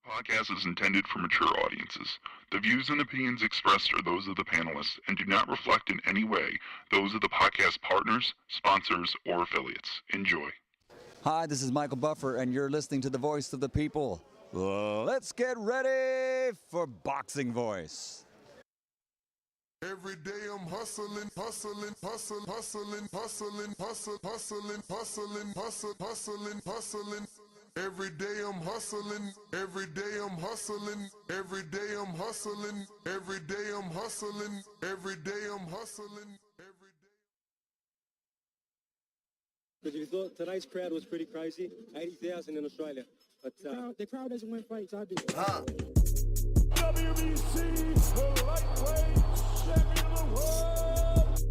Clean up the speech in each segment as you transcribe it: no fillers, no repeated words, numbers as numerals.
Podcast is intended for mature audiences. The views and opinions expressed are those of the panelists and do not reflect in any way those of the podcast partners, sponsors, or affiliates. Enjoy. Hi, this is Michael Buffer, and you're listening to the Voice of the People. Let's get ready for Boxing Voice. Every day I'm hustling, hustling, hustling, hustling, hustling, hustling, hustling, hustling, hustling, hustling, hustling. Every day I'm hustling, every day I'm hustling, every day I'm hustling, every day I'm hustling, every day I'm hustling, every day. Because you thought tonight's crowd was pretty crazy, 80,000 in Australia. But the crowd doesn't win fights, I do. WBC, the lightweight champion of the world.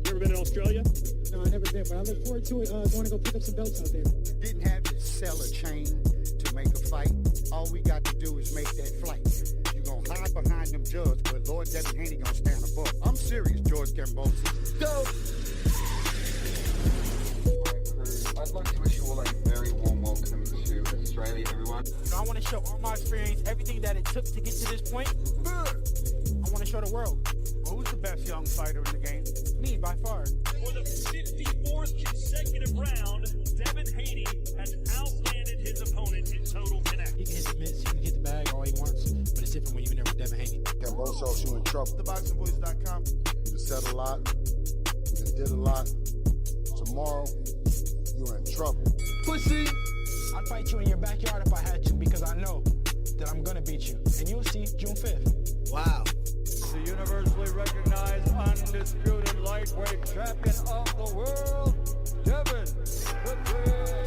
you ever been to Australia? No, I've never been, but I look forward to it. Going to go pick up some belts out there. Didn't have to sell a chain to make a fight. All we got to do is make that flight. You gonna hide behind them judges, but Lord Devin Haney gonna stand above. I'm serious, George Cambosis. Go! I'd like to wish you all a very warm welcome to Australia, everyone. I want to show all my experience, everything that it took to get to this point. I want to show the world. Well, who's the best young fighter in the game? Me, by far. For the 54th consecutive round, Devin Haney has outlanded his opponent in total connect. He can hit the mitts, he can hit the bag all he wants, but it's different when you're in there with Devin Haney. Cambosos, you in trouble. TheBoxingVoice.com. You said a lot, you did a lot. Tomorrow, you're in trouble. Pussy! I'd fight you in your backyard if I had to, because I know that I'm going to beat you. And you'll see June 5th. Wow. The universally recognized, undisputed lightweight champion of the world, Devin the Dream Haney.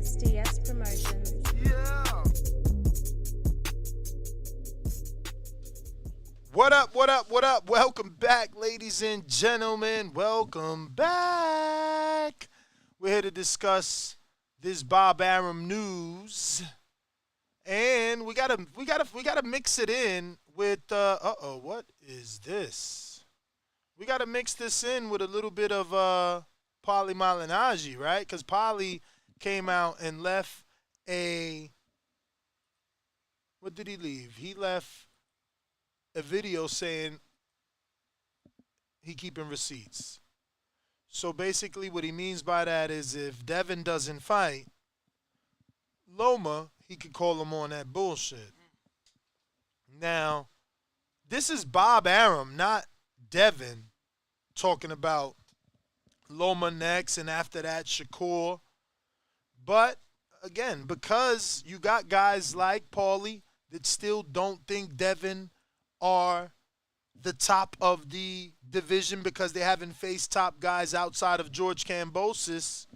SDS Promotions. Yeah! What up, what up, what up? Welcome back, ladies and gentlemen. Welcome back. We're here to discuss this Bob Arum news. And we gotta mix it in with what is this? We gotta mix this in with a little bit of Paulie Malignaggi, right? Because Paulie came out and left what did he leave? He left a video saying he keeping receipts. So basically what he means by that is if Devin doesn't fight Loma, he could call him on that bullshit. Now, this is Bob Arum, not Devin, talking about Loma next and after that Shakur. But again, because you got guys like Paulie that still don't think Devin are the top of the division because they haven't faced top guys outside of George Cambosis.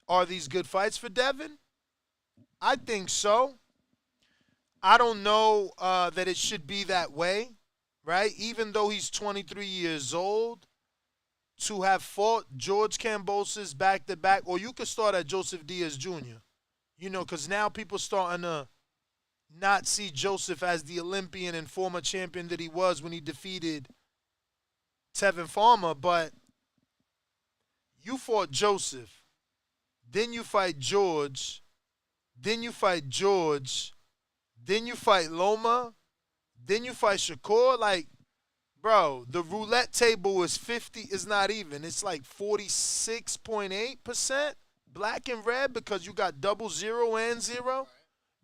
Are these good fights for Devin? I think so. I don't know that it should be that way, right? Even though he's 23 years old, to have fought George Cambosis back-to-back, or you could start at Joseph Diaz Jr., because now people starting to not see Joseph as the Olympian and former champion that he was when he defeated Tevin Farmer, but you fought Joseph. Then you fight George. Then you fight George. Then you fight Loma. Then you fight Shakur. Like, bro, the roulette table is not even. It's like 46.8% black and red because you got 0 and 0.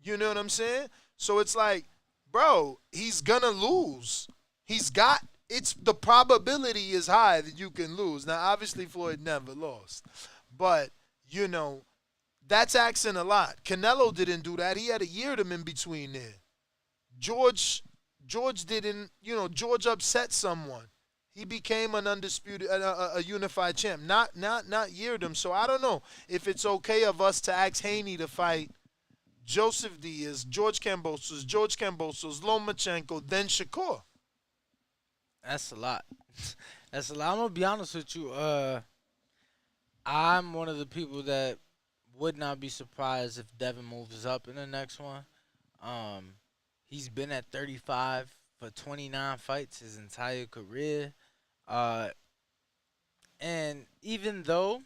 You know what I'm saying? So it's like, bro, he's going to lose. The probability is high that you can lose. Now, obviously, Floyd never lost. But that's asking a lot. Canelo didn't do that. He had a Yeardom in between there. George didn't, George upset someone. He became an undisputed, a unified champ. Not Yeardom. So I don't know if it's okay of us to ask Haney to fight Joseph Diaz, George Cambosos, Lomachenko, then Shakur. That's a lot. That's a lot. I'm going to be honest with you. I'm one of the people that would not be surprised if Devin moves up in the next one. He's been at 35 for 29 fights his entire career. And even though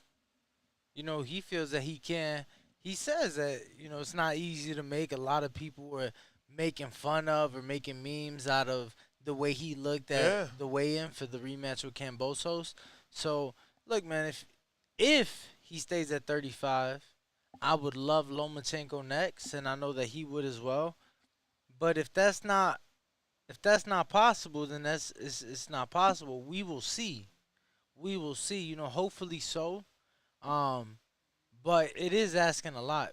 he feels that he can. He says that, it's not easy to make. A lot of people were making fun of or making memes out of the way he looked at the weigh-in for the rematch with Kambosos. So, look, man, if he stays at 35, I would love Lomachenko next, and I know that he would as well. But if that's not possible, then it's not possible. We will see. We will see. Hopefully so. But it is asking a lot.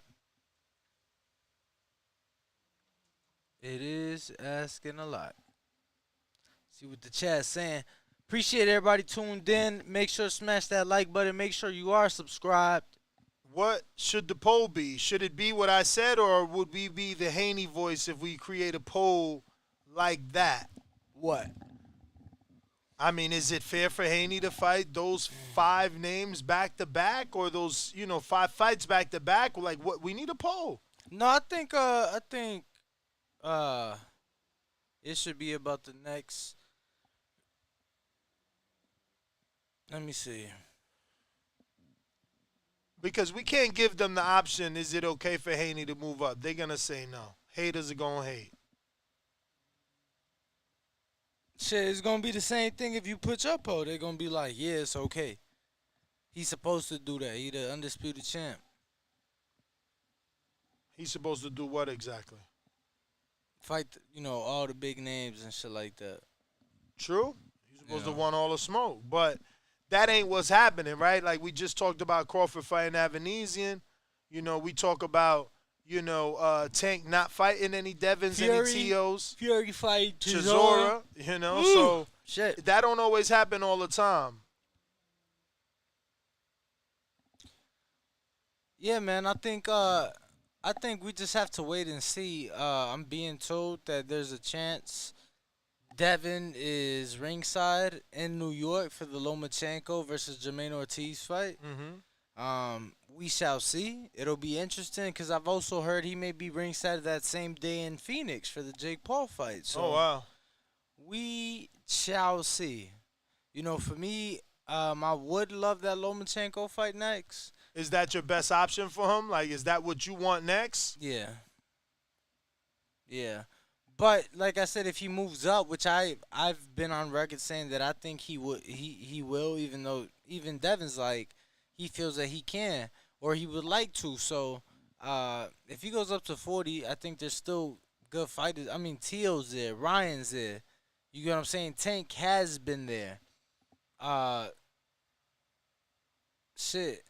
It is asking a lot. See what the chat's saying. Appreciate everybody tuned in. Make sure to smash that like button. Make sure you are subscribed. What should the poll be? Should it be what I said, or would we be the Haney voice if we create a poll like that? What? I mean, is it fair for Haney to fight those 5 names back to back, or those 5 fights back to back? Like, what? We need a poll. No, I think it should be about the next. Let me see. Because we can't give them the option, is it okay for Haney to move up? They're going to say no. Haters are going to hate. Shit, it's going to be the same thing if you put your poll. They're going to be like, yeah, it's okay. He's supposed to do that. He's the undisputed champ. He's supposed to do what exactly? Fight, all the big names and shit like that. True. He's supposed to want all the smoke. But that ain't what's happening, right? Like we just talked about Crawford fighting Avanesian. We talk about, Tank not fighting any Devins, any Tios. Fury fight Chisora. So shit. That don't always happen all the time. Yeah, man. I think we just have to wait and see. I'm being told that there's a chance Devin is ringside in New York for the Lomachenko versus Jermaine Ortiz fight. Mm-hmm. We shall see. It'll be interesting because I've also heard he may be ringside that same day in Phoenix for the Jake Paul fight. So oh, wow. We shall see. For me, I would love that Lomachenko fight next. Is that your best option for him? Like, is that what you want next? Yeah. Yeah. But like I said, if he moves up, which I've been on record saying that I think he will, even though even Devin's like he feels that he can or he would like to. So if he goes up to 40, I think there's still good fighters. I mean, Teal's there, Ryan's there. You get what I'm saying? Tank has been there. Shit,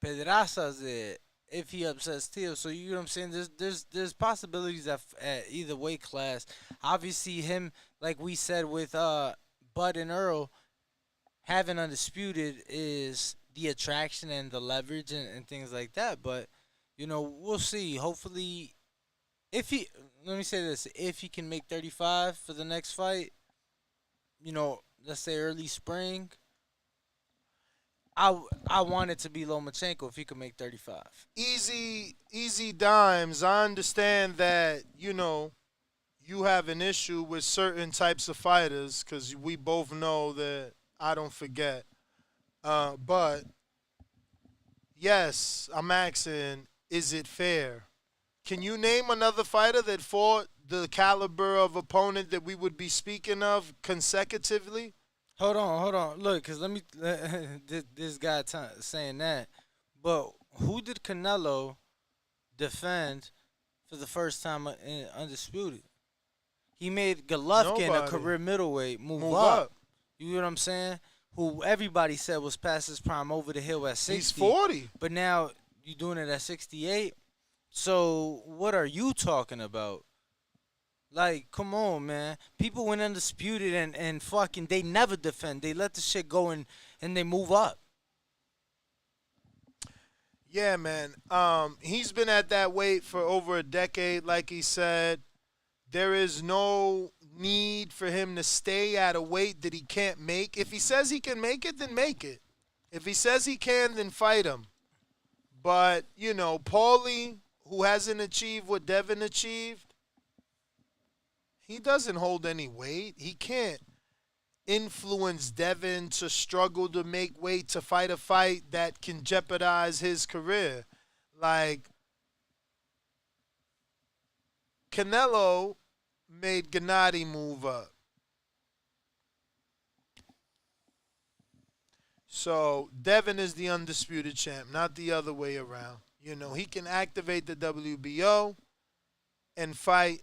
Pedraza's there. If he upsets Teal, so you know what I'm saying. There's possibilities at either weight class. Obviously, him like we said with Bud and Earl, having undisputed is the attraction and the leverage and things like that. But we'll see. Hopefully, let me say this: if he can make 35 for the next fight, let's say early spring. I want it to be Lomachenko if he could make 35. Easy dimes. I understand that, you have an issue with certain types of fighters because we both know that I don't forget. But, yes, I'm asking, is it fair? Can you name another fighter that fought the caliber of opponent that we would be speaking of consecutively? Hold on. Look, because let me this guy saying that. But who did Canelo defend for the first time in Undisputed? He made Golovkin, a career middleweight, move up. You know what I'm saying? Who everybody said was past his prime, over the hill at 60. He's 40. But now you're doing it at 68. So what are you talking about? Like, come on, man. People went undisputed and fucking they never defend. They let the shit go and they move up. Yeah, man. He's been at that weight for over a decade, like he said. There is no need for him to stay at a weight that he can't make. If he says he can make it, then make it. If he says he can, then fight him. But, Paulie, who hasn't achieved what Devin achieved, he doesn't hold any weight. He can't. influence Devin to struggle to make weight to fight a fight that can jeopardize his career. Like, Canelo made Gennady move up. So Devin is the undisputed champ, not the other way around. You know, he can activate the WBO and fight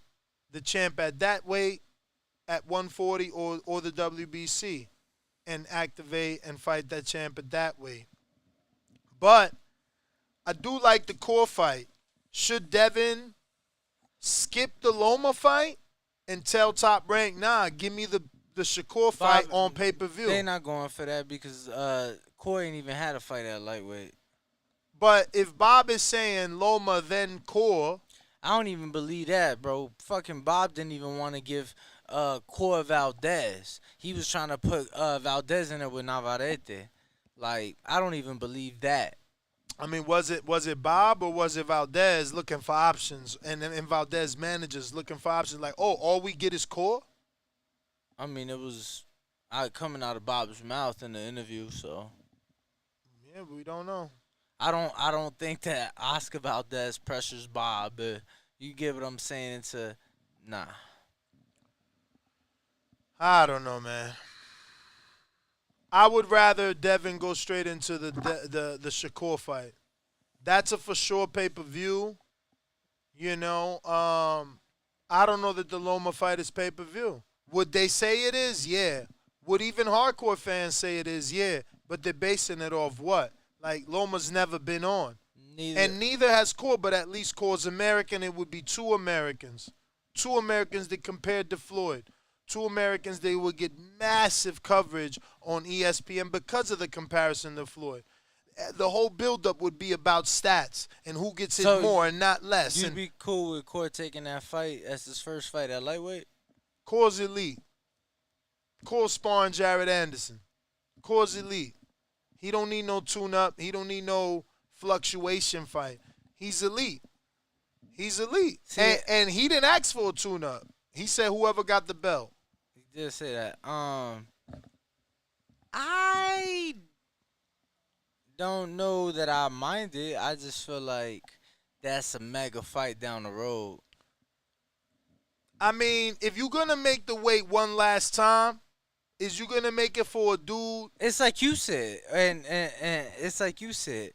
the champ at that weight at 140 or the WBC and activate and fight that champ at that weight. But I do like the core fight. Should Devin skip the Loma fight and tell Top Rank, nah, give me the Shakur fight on pay-per-view? They're not going for that because Corey ain't even had a fight at lightweight. But if Bob is saying Loma then Core, I don't even believe that, bro. Fucking Bob didn't even want to give Core Valdez. He was trying to put Valdez in there with Navarrete. Like, I don't even believe that. I mean, was it Bob or was it Valdez looking for options and Valdez managers looking for options? Like, oh, all we get is Core? I mean, it was coming out of Bob's mouth in the interview, so. Yeah, but we don't know. I don't think that Oscar Valdez pressures Bob, but you get what I'm saying. Nah. I don't know, man. I would rather Devin go straight into the Shakur fight. That's a for sure pay-per-view. You know, I don't know that the Loma fight is pay-per-view. Would they say it is? Yeah. Would even hardcore fans say it is? Yeah. But they're basing it off what? Like, Loma's never been on. Neither has Core, but at least Core's American. It would be two Americans. Two Americans that compared to Floyd. Two Americans, they would get massive coverage on ESPN because of the comparison to Floyd. The whole buildup would be about stats and who gets it more and not less. You'd be cool with Core taking that fight as his first fight at lightweight? Core's elite. Core's sparring Jared Anderson. Core's elite. He don't need no tune-up. He don't need no fluctuation fight. He's elite. He's elite. And he didn't ask for a tune-up. He said whoever got the belt. He did say that. I don't know that I mind it. I just feel like that's a mega fight down the road. I mean, if you're going to make the weight one last time, is you going to make it for a dude? It's like you said. And it's like you said.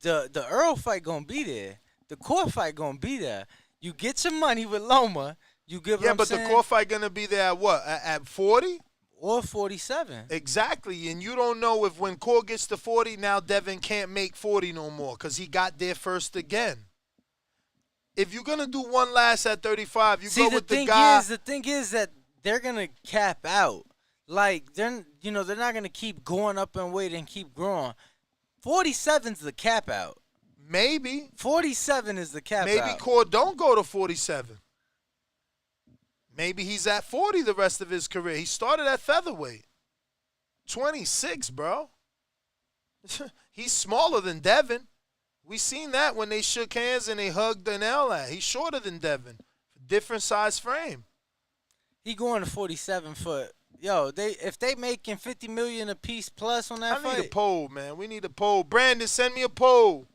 The Earl fight going to be there. The Core fight going to be there. You get your money with Loma. You give yeah, but the Core fight going to be there at what? At 40? Or 47. Exactly. And you don't know if when Core gets to 40, now Devin can't make 40 no more because he got there first again. If you're going to do one last at 35, you go with the guy. The thing is that they're going to cap out. Like, they're not going to keep going up in weight and keep growing. 47's the cap out. Maybe. 47 is the cap out. Maybe Core don't go to 47. Maybe he's at 40 the rest of his career. He started at featherweight. 26, bro. He's smaller than Devin. We seen that when they shook hands and they hugged an L at. He's shorter than Devin. Different size frame. He going to 47 foot. Yo, if they making $50 million a piece plus on that fight. I need a poll, man. We need a poll. Brandon, send me a poll.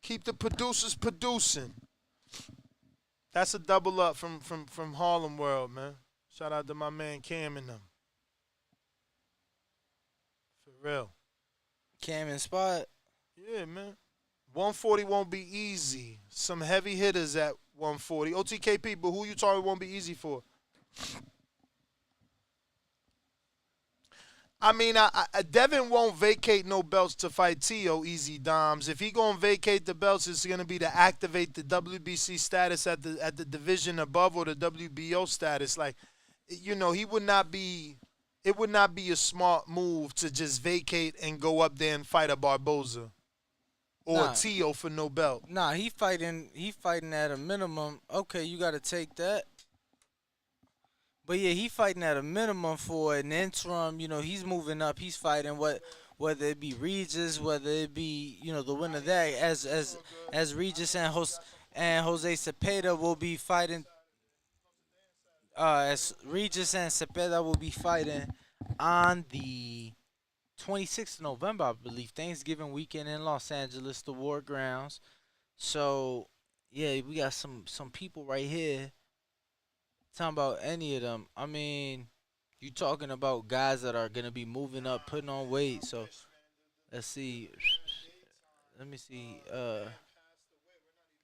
Keep the producers producing. That's a double up from Harlem World, man. Shout out to my man Cam and them. For real. Cam and Spot? Yeah, man. 140 won't be easy. Some heavy hitters at 140. OTKP, but who you talking won't be easy for? I mean, Devin won't vacate no belts to fight Tio, Easy Doms. If he gonna vacate the belts, it's gonna be to activate the WBC status at the division above or the WBO status. Like, you know, he would not be. It would not be a smart move to just vacate and go up there and fight a Barboza or Tio for no belt. Nah, he fighting at a minimum. Okay, you got to take that. But yeah, he fighting at a minimum for an interim. You know, he's moving up. He's fighting whether it be Regis, whether it be the winner of that as Regis and Jose Cepeda will be fighting. As Regis and Cepeda will be fighting on the 26th of November, I believe, Thanksgiving weekend in Los Angeles, the War Grounds. So, yeah, we got some people right here talking about any of them. I mean, you talking about guys that are gonna be moving up, putting on weight. So, let's see. Let me see.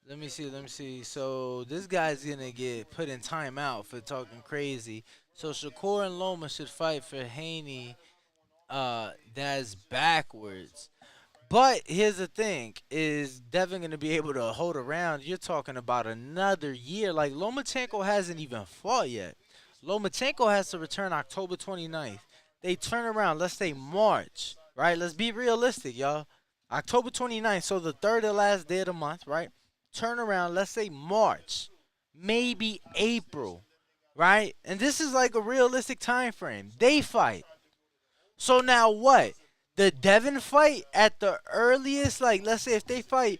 Let me see. So this guy's gonna get put in timeout for talking crazy. So Shakur and Loma should fight for Haney. That's backwards. But here's the thing: is Devin gonna be able to hold around? You're talking about another year. Like Lomachenko hasn't even fought yet. Lomachenko has to return October 29th. They turn around. Let's say March, right? Let's be realistic, y'all. October 29th, so the third and last day of the month, right? Turn around, let's say March, maybe April, right? And this is like a realistic time frame. They fight. So now what? The Devin fight at the earliest, like let's say if they fight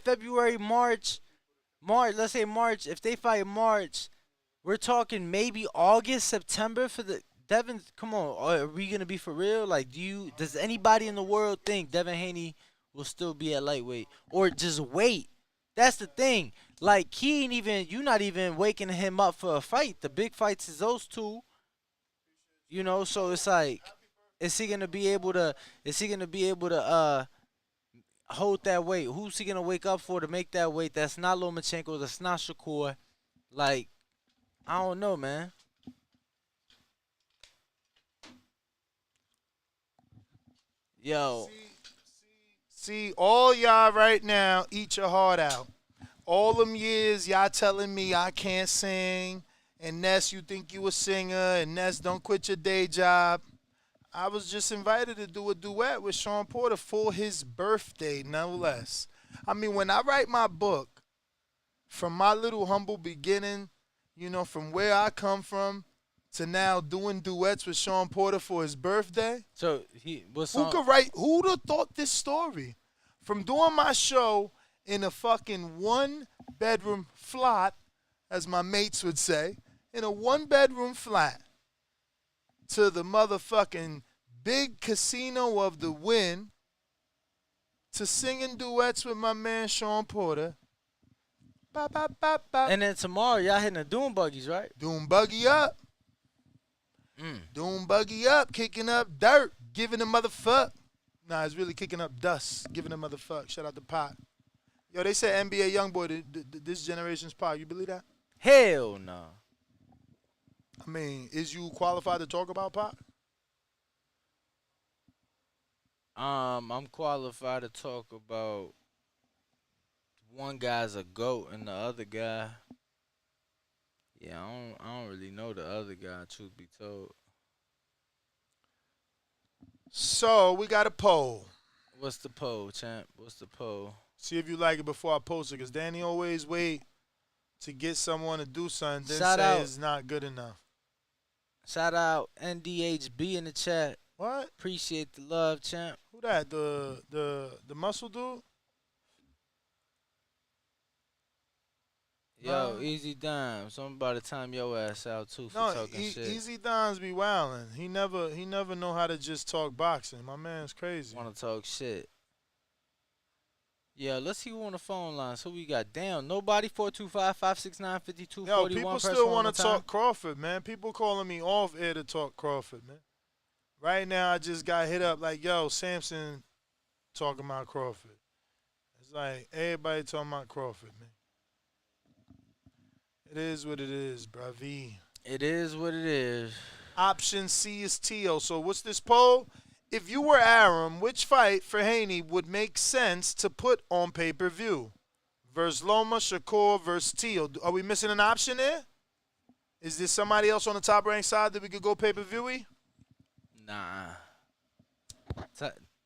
February, March, let's say March, if they fight March, we're talking maybe August, September for the Devin. Come on, are we gonna be for real? Like, does anybody in the world think Devin Haney will still be at lightweight, or just wait? That's the thing. Like, you're not even waking him up for a fight. The big fights is those two. You know, so it's like, is he gonna be able to hold that weight? Who's he gonna wake up for to make that weight? That's not Lomachenko, that's not Shakur. Like, I don't know, man. Yo. See, all y'all right now, eat your heart out. All them years, y'all telling me I can't sing, and Ness, you think you a singer, and Ness, don't quit your day job. I was just invited to do a duet with Sean Porter for his birthday, no less. I mean, when I write my book, from my little humble beginning, you know, from where I come from, to now doing duets with Sean Porter for his birthday. So Who'd have thought this story? From doing my show in a fucking one-bedroom flat, as my mates would say, in a one-bedroom flat, to the motherfucking big casino of the Wynn, to singing duets with my man Sean Porter. Bop, bop, bop, bop. And then tomorrow, y'all hitting the Doom Buggies, right? Doom Buggy up. Doom Buggy up, kicking up dirt, giving a motherfuck. Nah, it's really kicking up dust, giving a motherfuck. Shout out to Pot. Yo, they said NBA Youngboy, this generation's Pot. You believe that? Hell no. I mean, is you qualified to talk about Pot? I'm qualified to talk about one guy's a GOAT and the other guy. Yeah, I don't really know the other guy, truth be told. So, we got a poll. What's the poll, champ? What's the poll? See if you like it before I post it, because Danny always wait to get someone to do something, then Shout say out. it's not good enough. Shout out NDHB in the chat. What? Appreciate the love, champ. Who that? The muscle dude? Yo, Easy Dime. I'm about to time your ass out too for talking shit. Easy Dimes be wildin'. He never know how to just talk boxing. My man's crazy. Want to talk shit. Yeah, let's see who on the phone lines. Who we got? Damn, nobody. 425-569-5241. Yo, people still want to talk Crawford, man. People calling me off air to talk Crawford, man. Right now, I just got hit up like, yo, Samson talking about Crawford. It's like everybody talking about Crawford, man. It is what it is, bravi. It is what it is. Option C is Tio. So what's this poll? If you were Arum, which fight for Haney would make sense to put on pay-per-view? Versus Loma, Shakur versus Tio. Are we missing an option there? Is there somebody else on the top ranked side that we could go pay-per-view-y? Nah.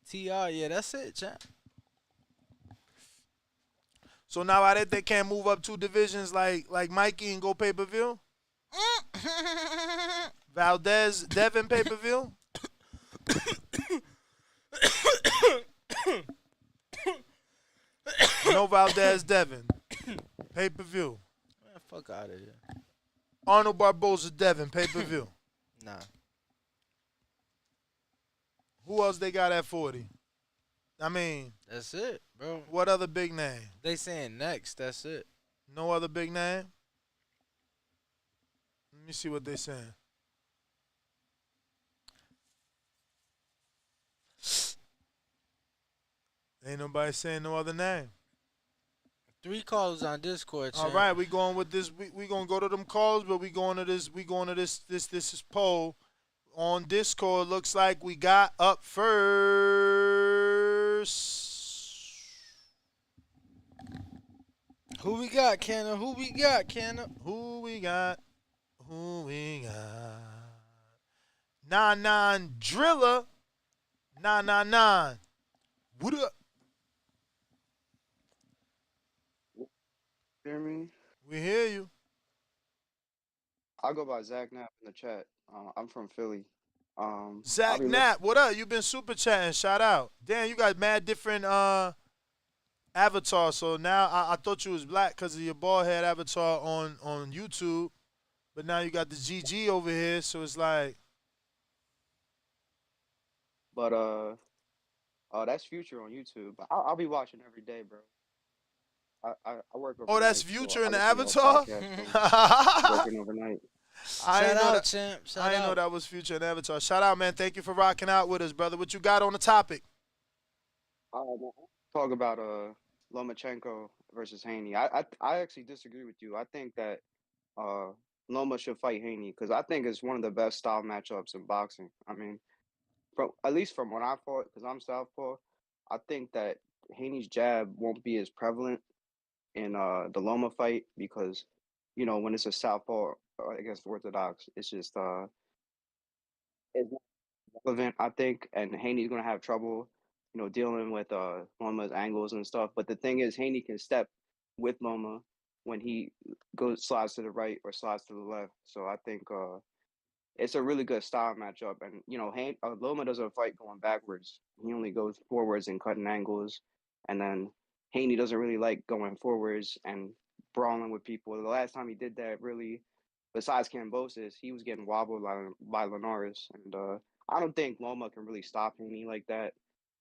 TR, yeah, that's it, champ. So now I think they can't move up two divisions like Mikey and go pay-per-view? Valdez, Devin pay-per-view? No Valdez, Devin. Pay-per-view. Man, fuck out of here. Arnold Barboza, Devin, pay-per-view. Nah. Who else they got at 40? I mean, that's it, bro. What other big name? They saying next. That's it. No other big name? Let me see what they saying. Ain't nobody saying no other name. 3 callers on Discord. All right, we going with this. We gonna go to them calls, but we going to this. We going to this. This is poll on Discord. Looks like we got up first. Who we got, Canna? Who we got, Canna? Who we got? Who we got? 99 Driller. 999. What up? Hear me? We hear you. I'll go by Zach Knapp in the chat. I'm from Philly. Zach Knapp, what up? You been super chatting. Shout out. Damn, you got mad different avatars. So now I thought you was black because of your bald head avatar on YouTube, but now you got the GG over here. So it's like. But that's Future on YouTube. I'll be watching every day, bro. I work overnight. Oh, that's Future in the avatar? Working overnight. I Shout didn't know out, that, champ. Shout I didn't know out. that was Future in the avatar. Shout out, man. Thank you for rocking out with us, brother. What you got on the topic? Talk about Lomachenko versus Haney. I actually disagree with you. I think that Loma should fight Haney because I think it's one of the best style matchups in boxing. I mean, at least from when I fought, because I'm southpaw, I think that Haney's jab won't be as prevalent in the Loma fight because, when it's a southpaw against orthodox, it's just it's not relevant, I think, and Haney's gonna have trouble, dealing with Loma's angles and stuff. But the thing is, Haney can step with Loma when he slides to the right or slides to the left. So I think it's a really good style matchup. And Loma doesn't fight going backwards. He only goes forwards and cutting angles. And then Haney doesn't really like going forwards and brawling with people. The last time he did that, really, besides Cambosis, he was getting wobbled by Linares. And I don't think Loma can really stop Haney like that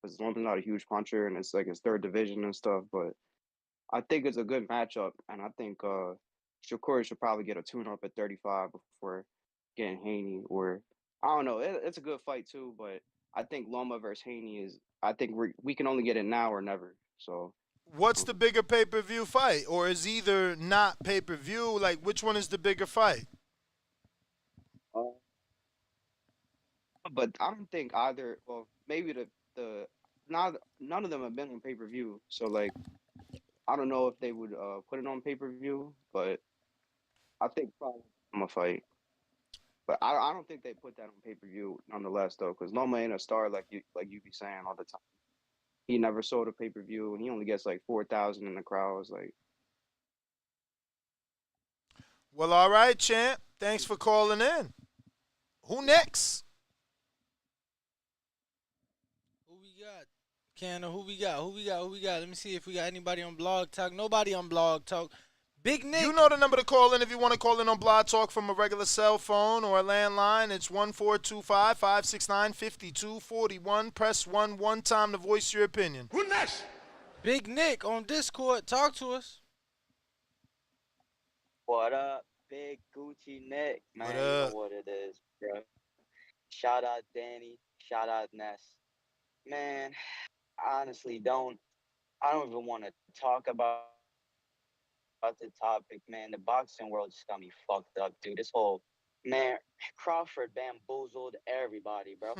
because Loma's not a huge puncher and it's like his third division and stuff. But I think it's a good matchup. And I think Shakur should probably get a tune-up at 35 before getting Haney. Or, I don't know. It's a good fight, too. But I think Loma versus Haney is, I think we can only get it now or never. So, what's the bigger pay-per-view fight? Or is either not pay-per-view? Like, which one is the bigger fight? But I don't think either. Well, maybe none of them have been on pay-per-view. So, like, I don't know if they would put it on pay-per-view. But I think probably I'm a fight. But I don't think they put that on pay-per-view nonetheless, though, because Loma ain't a star like you be saying all the time. He never sold a pay-per-view, and he only gets like 4,000 in the crowd. It's like, Well, all right, champ. Thanks for calling in. Who next? Who we got? Canna, who we got? Who we got? Let me see if we got anybody on Blog Talk. Nobody on Blog Talk. Big Nick. You know the number to call in if you want to call in on Blog Talk from a regular cell phone or a landline. It's 1-425-569-5241. Press 1 one time to voice your opinion. Who next? Big Nick on Discord. Talk to us. What up, Big Gucci Nick? Man, What you up? know what it is, bro. Shout out Danny. Shout out Ness. Man, I honestly don't even want to talk about the topic, man. The boxing world just got me fucked up, dude. This whole, man, Crawford bamboozled everybody, bro.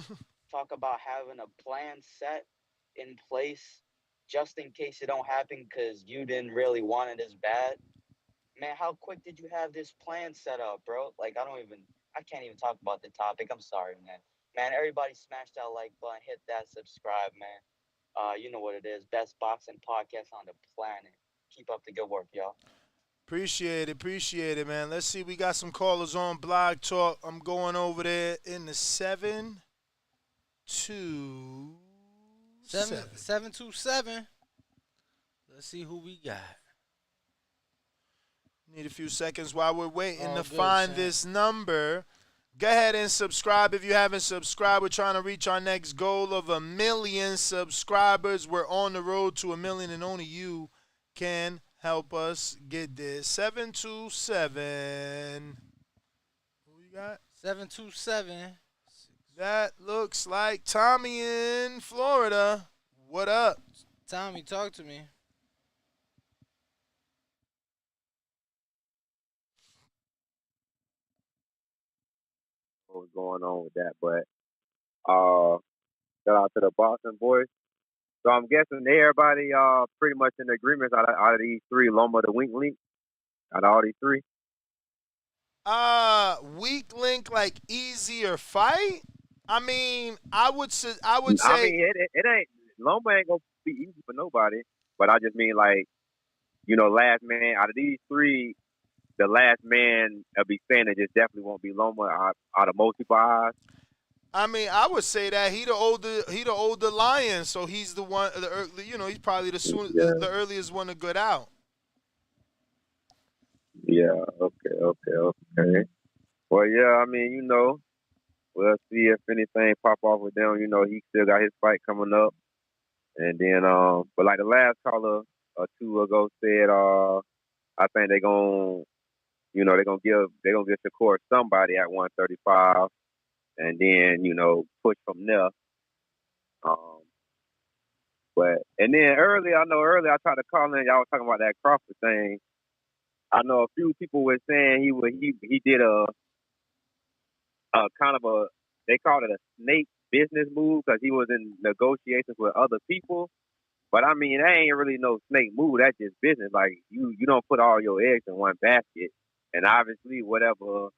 Talk about having a plan set in place just in case it don't happen because you didn't really want it as bad. Man, how quick did you have this plan set up, bro? Like, I can't even talk about the topic. I'm sorry, man. Man, everybody smash that like button, hit that subscribe, man. You know what it is. Best boxing podcast on the planet. Keep up the good work, y'all. Appreciate it, man. Let's see. We got some callers on Blog Talk. I'm going over there in the 727. Let's see who we got. Need a few seconds while we're waiting to Good, find champ. this number. Go ahead and subscribe if you haven't subscribed. We're trying to reach our next goal of 1 million subscribers. We're on the road to 1 million, and only you can help us get there. 727. Who you got? 727. That looks like Tommy in Florida. What up? Tommy, talk to me. What's going on with that? But shout out to the Boston boys. So I'm guessing everybody pretty much in agreement out of these three, Loma the Wink Link, out of all these three. Weak link like easier fight. I mean, I would say. I mean, it ain't Loma ain't gonna be easy for nobody. But I just mean like, last man out of these three, the last man will be saying it just definitely won't be Loma out of most people's eyes. I mean, I would say that he the older lion, so he's the one. He's probably the earliest one to get out. Yeah. Okay. Well, yeah. I mean, we'll see if anything pop off with them. He still got his fight coming up, and then but like the last caller or two ago said, I think they're gonna give Shakur somebody at 135. And then, push from there. And then earlier I tried to call in. Y'all was talking about that Crawford thing. I know a few people were saying he did a kind of they called it a snake business move because he was in negotiations with other people. But I mean, that ain't really no snake move. That's just business. Like you don't put all your eggs in one basket. And obviously, whatever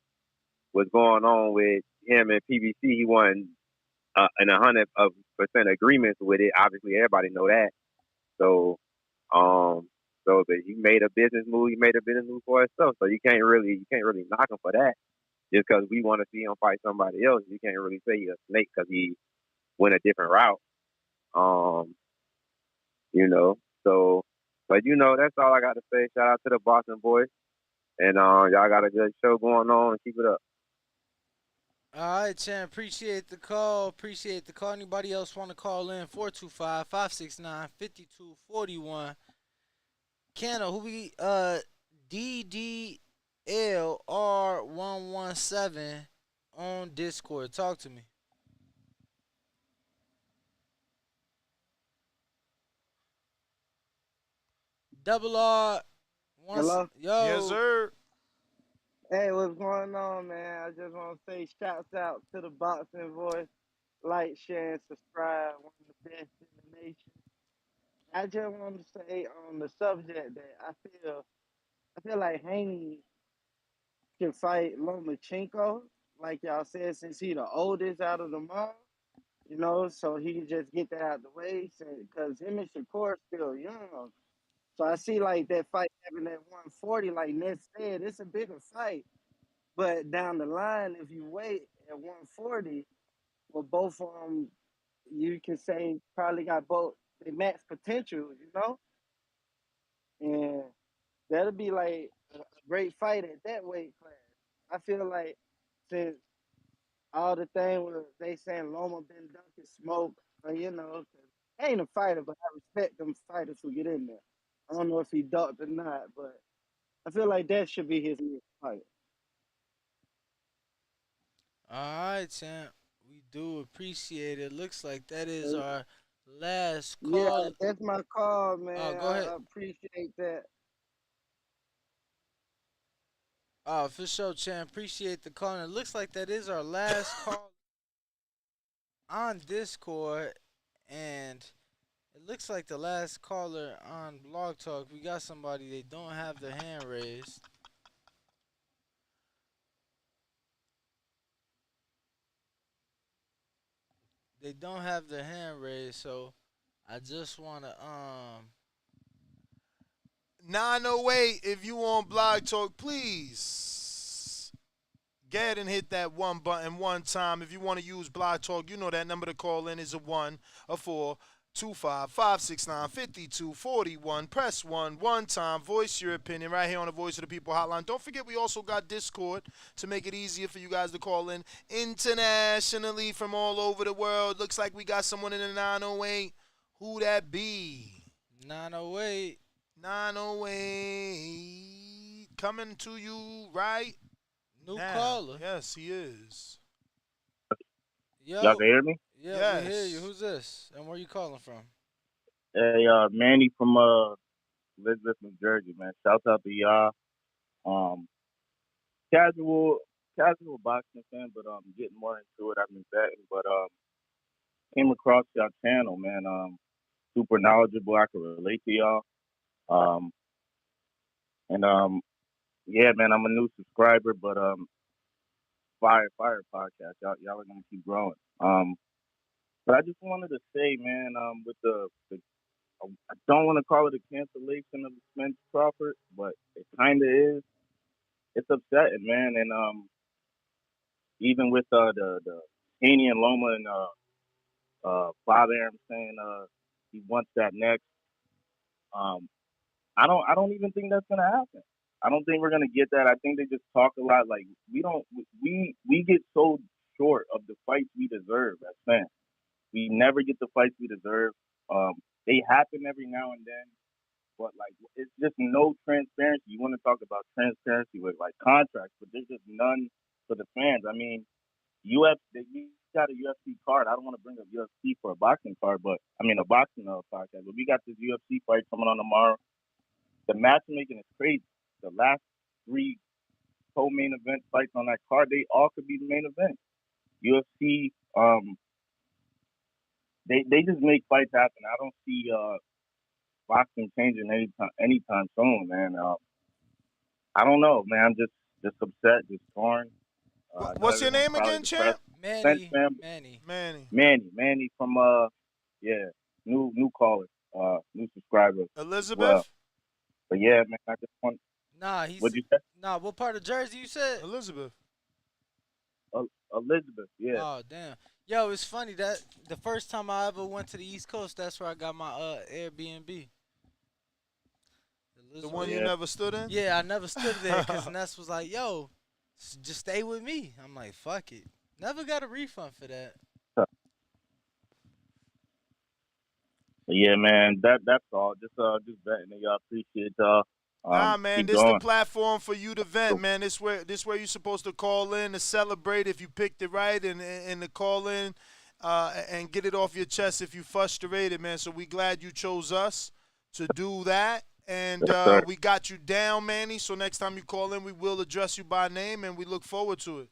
was going on with him and PBC, he wasn't in 100% agreements with it. Obviously, everybody know that. So, but he made a business move. He made a business move for himself. So you can't really knock him for that. Just because we want to see him fight somebody else, you can't really say he's a snake because he went a different route. So, but that's all I got to say. Shout out to the Boston boys, and y'all got a good show going on. Keep it up. All right, champ. Appreciate the call. Anybody else want to call in? 425-569-5241. Canna, who we DDLR117 on Discord. Talk to me. Double R. Hello? Yo. Yes, sir. Hey, what's going on, man? I just want to say shouts out to the Boxing Voice. Like, share, and subscribe. One of the best in the nation. I just want to say on the subject that I feel like Haney can fight Lomachenko, like y'all said, since he the oldest out of them all. So he can just get that out of the way, because him and Shakur still young. So I see like that fight having at 140, like Ned said, it's a bigger fight. But down the line, if you wait at 140, well, both of them, you can say probably got both they max potential, and that'll be like a great fight at that weight class. I feel like since all the thing where they saying Loma been dunking smoke, I ain't a fighter, but I respect them fighters who get in there. I don't know if he ducked or not, but I feel like that should be his next fight. All right, champ. We do appreciate it. Looks like that is our last call. Yeah, that's my call, man. Go ahead. I appreciate that. For sure, champ. Appreciate the call. And it looks like that is our last call on Discord. And it looks like the last caller on Blog Talk. We got somebody, they don't have their hand raised. They don't have their hand raised, so I just want to 908, if you on Blog Talk, please go ahead and hit that one button one time. If you want to use Blog Talk, you know that number to call in is a 1, a 4, 255-695-5241. Press 1 time. Voice your opinion right here on the Voice of the People hotline. Don't forget we also got Discord to make it easier for you guys to call in internationally from all over the world. Looks like we got someone in the 908. Who that be? 908. 908. Coming to you right New now. caller. Yes, he is. Yo. Y'all can hear me? Yeah, yes. we hear you. Who's this? And where you calling from? Hey, Manny from Elizabeth, New Jersey, man. Shout out to y'all. Casual boxing fan, but getting more into it. I've been betting, but came across y'all channel, man. Super knowledgeable. I can relate to y'all. Yeah, man. I'm a new subscriber, but fire podcast. Y'all are gonna keep growing. But I just wanted to say, man, with the I don't want to call it a cancellation of the Spence Crawford, but it kind of is. It's upsetting, man. And even with the Haney and Loma and Father Arum saying he wants that next, I don't even think that's gonna happen. I don't think we're gonna get that. I think they just talk a lot. Like we get so short of the fights we deserve as fans. We never get the fights we deserve. They happen every now and then, but like it's just no transparency. You want to talk about transparency with like contracts, but there's just none for the fans. I mean, you got a UFC card. I don't want to bring up UFC for a boxing card, but I mean a boxing podcast. But we got this UFC fight coming on tomorrow. The matchmaking is crazy. The last 3 co-main event fights on that card, they all could be the main event. UFC, they just make fights happen. I don't see boxing changing anytime soon, man. I don't know, man. I'm just upset, just torn. What's your name again, champ? Manny from new caller, new subscriber. Elizabeth. Well. But yeah, man, I just want. What'd you say? Nah, what part of Jersey you said? Elizabeth. Elizabeth, yeah. Oh damn. Yo, it's funny that the first time I ever went to the East Coast, that's where I got my Airbnb. The one you never stood in? Yeah, I never stood there because Ness was like, "Yo, just stay with me." I'm like, "Fuck it." Never got a refund for that. But yeah, man, that's all. Just betting that y'all appreciate y'all. Man, this is the platform for you to vent, man. This where you're supposed to call in to celebrate if you picked it right, and to call in and get it off your chest if you frustrated, man. So we glad you chose us to do that, and we got you down, Manny. So next time you call in, we will address you by name, and we look forward to it.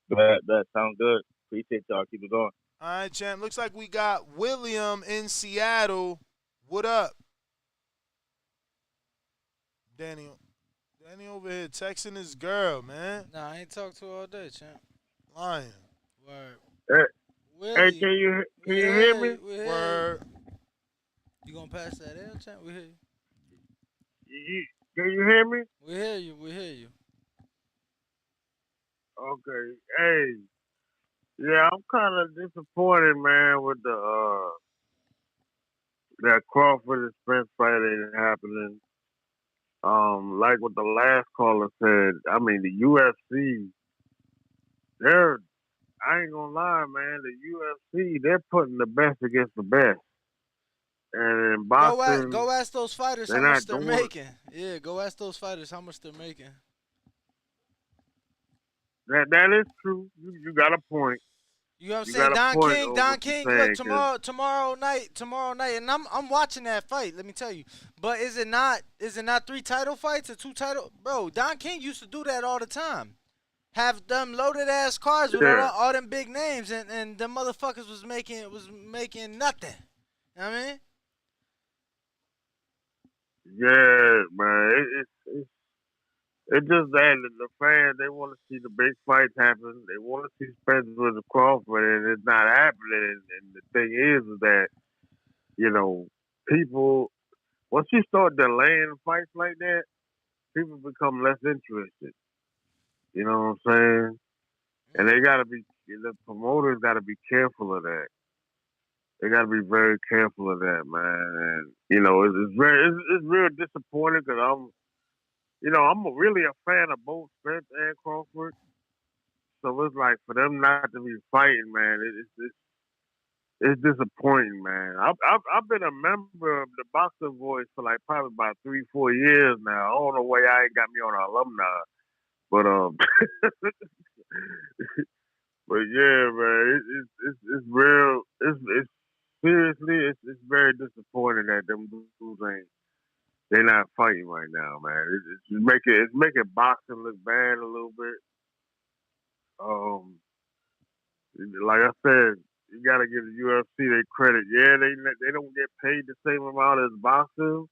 That sounds good. Appreciate y'all. Keep it going. All right, champ. Looks like we got William in Seattle. What up? Danny over here texting his girl, man. Nah, I ain't talked to her all day, champ. Lying. Word. Hey, can you hear me? Word. You gonna pass that in, champ? We hear you. Can you hear me? We hear you. We hear you. Okay. Hey. Yeah, I'm kind of disappointed, man, with the that Crawford and Spence fight ain't happening. Like what the last caller said, I mean the UFC, I ain't gonna lie, man, the UFC, they're putting the best against the best. And in boxing, go ask those fighters how much they're making. Yeah, go ask those fighters how much they're making. That is true. You got a point. You know what I'm saying? Don King, look, tomorrow night, and I'm watching that fight, let me tell you. But is it not 3 title fights or 2 title? Bro, Don King used to do that all the time. Have them loaded ass cars with all them big names, and them motherfuckers was making nothing. You know what I mean? Yeah, man. It's just that the fans, they want to see the big fights happen. They want to see Spence versus Crawford, and it's not happening. And the thing is that, people, once you start delaying fights like that, people become less interested. You know what I'm saying? And the promoters got to be careful of that. They got to be very careful of that, man. And it's real disappointing because I'm really a fan of both Spence and Crawford. So it's like for them not to be fighting, man. It's disappointing, man. I've been a member of the Boxing Voice for like probably about 3-4 years now. I don't know why y'all ain't got me on an alumni, but but yeah, man, it's real. It's seriously, it's very disappointing that them dudes ain't they not fighting right now, man. It's making boxing look bad a little bit. Um, like I said, you got to give the UFC their credit. Yeah, they don't get paid the same amount as boxers,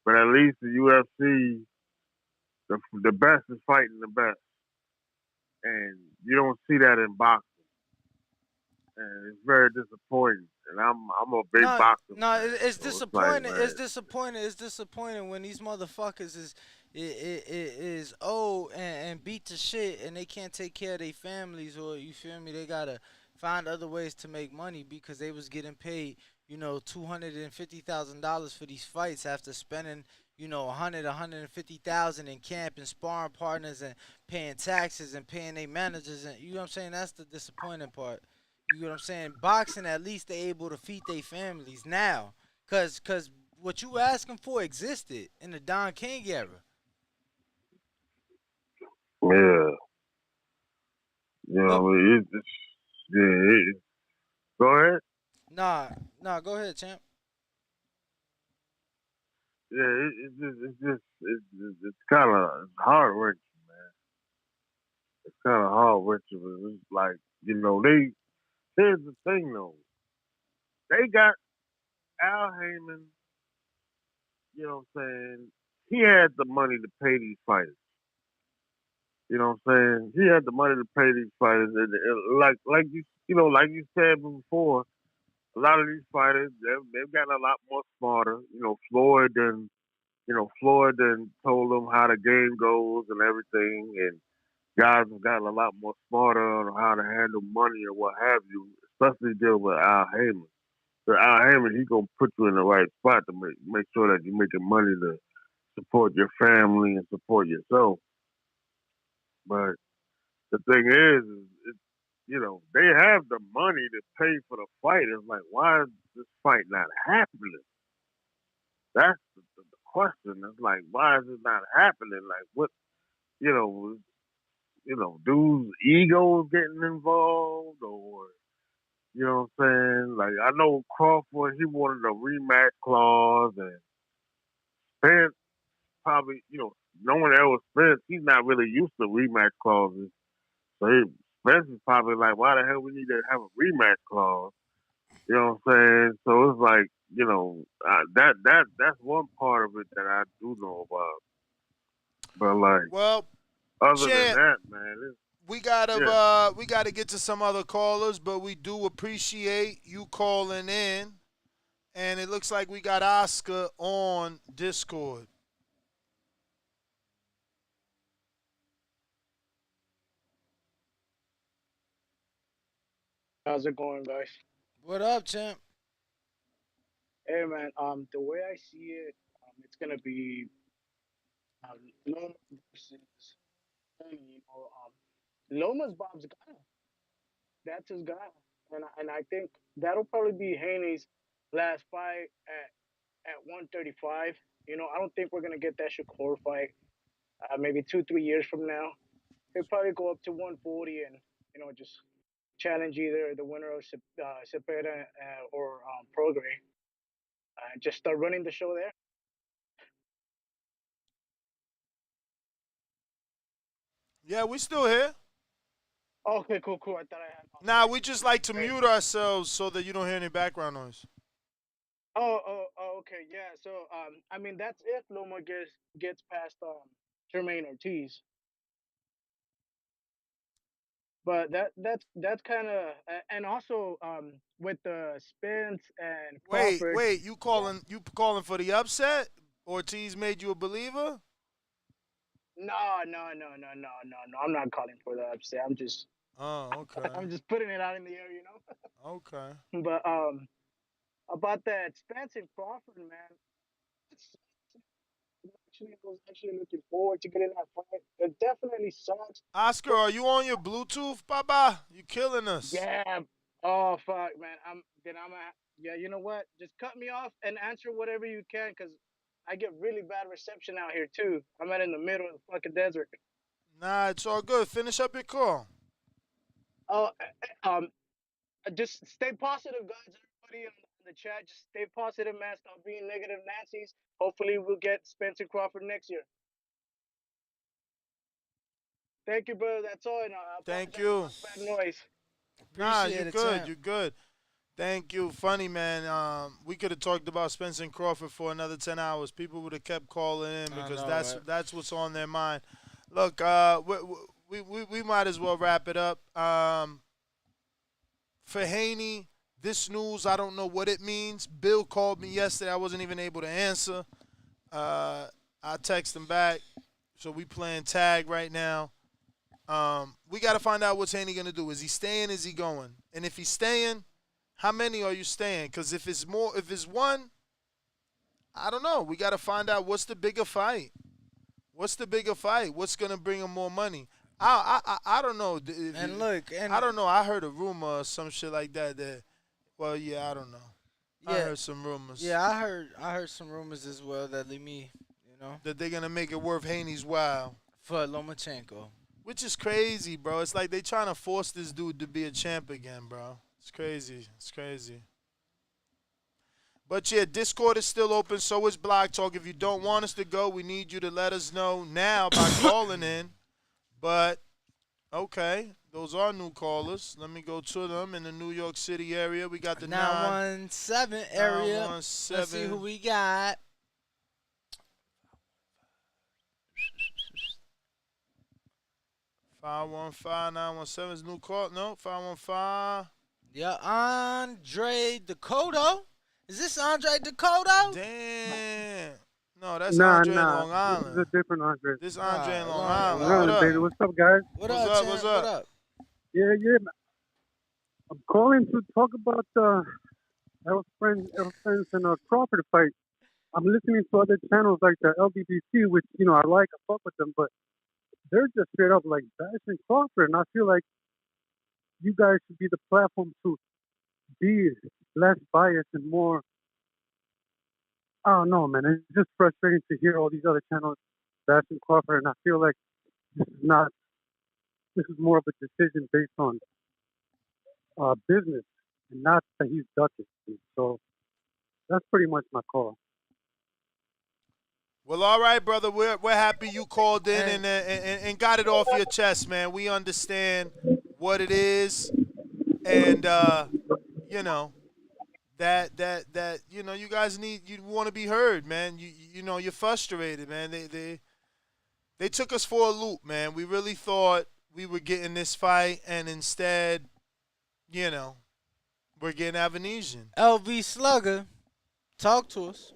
but at least the UFC, the best is fighting the best, and you don't see that in boxing, and it's very disappointing. And I'm a big No, boxer no, fan, it's so it's like, disappointing. It's man, disappointing. It's disappointing when these motherfuckers is old and beat to shit, and they can't take care of their families, or you feel me? They gotta find other ways to make money because they was getting paid, $250,000 for these fights after spending, 150,000 in camp and sparring partners and paying taxes and paying their managers, and you know what I'm saying? That's the disappointing part. You know what I'm saying? Boxing, at least they able to feed their families now. Cause what you asking for existed in the Don King era. yeah, But yeah. Go ahead. nah, go ahead, champ. Yeah, it's kind of heart wrenching, man. It's kind of heart wrenching. It's like they. Here's the thing though, they got Al Heyman. You know what I'm saying? He had the money to pay these fighters. You know what I'm saying? He had the money to pay these fighters, and like you said before, a lot of these fighters they've gotten a lot more smarter. Floyd then told them how the game goes and everything, and guys have gotten a lot more smarter on how to handle money or what have you, especially dealing with Al Heyman. So Al Heyman, he gonna put you in the right spot to make sure that you're making money to support your family and support yourself. But the thing is they have the money to pay for the fight. It's like, why is this fight not happening? That's the question. It's like, why is it not happening? Like, what, you know, dudes' egos getting involved, or what I'm saying? Like, I know Crawford, he wanted a rematch clause, and Spence probably, knowing that was Spence, he's not really used to rematch clauses. So Spence is probably like, why the hell we need to have a rematch clause? You know what I'm saying? So it's like, that's one part of it that I do know about. But like, Well, other than champ, that, man, we gotta yeah. we gotta get to some other callers, but we do appreciate you calling in. And it looks like we got Oscar on Discord. How's it going, guys? What up, champ? Hey, man. The way I see it, it's gonna be Loma versus Haney. Loma's Bob's guy. That's his guy, and I think that'll probably be Haney's last fight at 135. I don't think we're gonna get that Shakur fight. Maybe 2-3 years from now, he'll probably go up to 140 and just challenge either the winner of Cepeda or Prograis. Just start running the show there. Yeah, we still here. Okay, cool. I thought I had. Nah, we just like to Great. mute ourselves so that you don't hear any background noise. Okay, yeah. So, I mean, that's if Loma gets past Jermaine Ortiz. But that's kind of, and also with the Spence and Crawford. Wait, you calling for the upset? Ortiz made you a believer? No. I'm not calling for the upset. I'm just Oh, okay. I'm just putting it out in the air. Okay. But about that Spence and Crawford, man. I was actually looking forward to getting that fight. It definitely sucks. Oscar, are you on your Bluetooth, Baba? You killing us. Yeah. Oh fuck, man. Yeah. You know what? Just cut me off and answer whatever you can, cause I get really bad reception out here too. I'm out in the middle of the fucking desert. Nah, it's all good. Finish up your call. Oh, just stay positive, guys. Everybody in the chat, just stay positive, man. Stop being negative Nancy's. Hopefully, we'll get Spencer Crawford next year. Thank you, brother. That's all. And I Thank apologize you. about the bad noise. Nah, Appreciate you it, good. champ. You good. Thank you. Funny, man. We could have talked about Spencer and Crawford for another 10 hours. People would have kept calling in because that's what's on their mind. Look, we might as well wrap it up. For Haney, this news, I don't know what it means. Bill called me yesterday. I wasn't even able to answer. I text him back. So we playing tag right now. We got to find out what's Haney going to do. Is he staying? Is he going? And if he's staying, how many are you staying? Because if it's one, I don't know. We got to find out what's the bigger fight. What's the bigger fight? What's going to bring him more money? I don't know. I don't know. I heard a rumor or some shit like that. Well, yeah, I don't know. Yeah, I heard some rumors. Yeah, I heard some rumors as well that leave me, that they're gonna make it worth Haney's while for Lomachenko. Which is crazy, bro. It's like they trying to force this dude to be a champ again, bro. It's crazy. It's crazy. But yeah, Discord is still open. So is Blog Talk. If you don't want us to go, we need you to let us know now by calling in. But okay, those are new callers. Let me go to them in the New York City area. We got the 917 area. 917. Let's see who we got. Five 917 is new call. No, 515. Yeah, Andre Dakota. Is this Andre Dakota? Damn. No, that's Andre in Long Island. This is a different Andre. This is Andre in Long Island. What up? Baby. What's up, guys? What's up? What's up? What up? Yeah. I'm calling to talk about El Spence and Crawford fight. I'm listening to other channels like the LBBC, which, I like, I fuck with them, but they're just straight up like bashing Crawford, and I feel like you guys should be the platform to be less biased and more. I don't know, man. It's just frustrating to hear all these other channels bashing Crawford, and I feel like this is more of a decision based on business and not that he's ducking. So that's pretty much my call. Well, all right, brother. We're happy you called in and got it off your chest, man. We understand what it is, and that you guys you want to be heard, man. You're frustrated, man. They took us for a loop, man. We really thought we were getting this fight, and instead, we're getting Avanesian. LV Slugger, talk to us.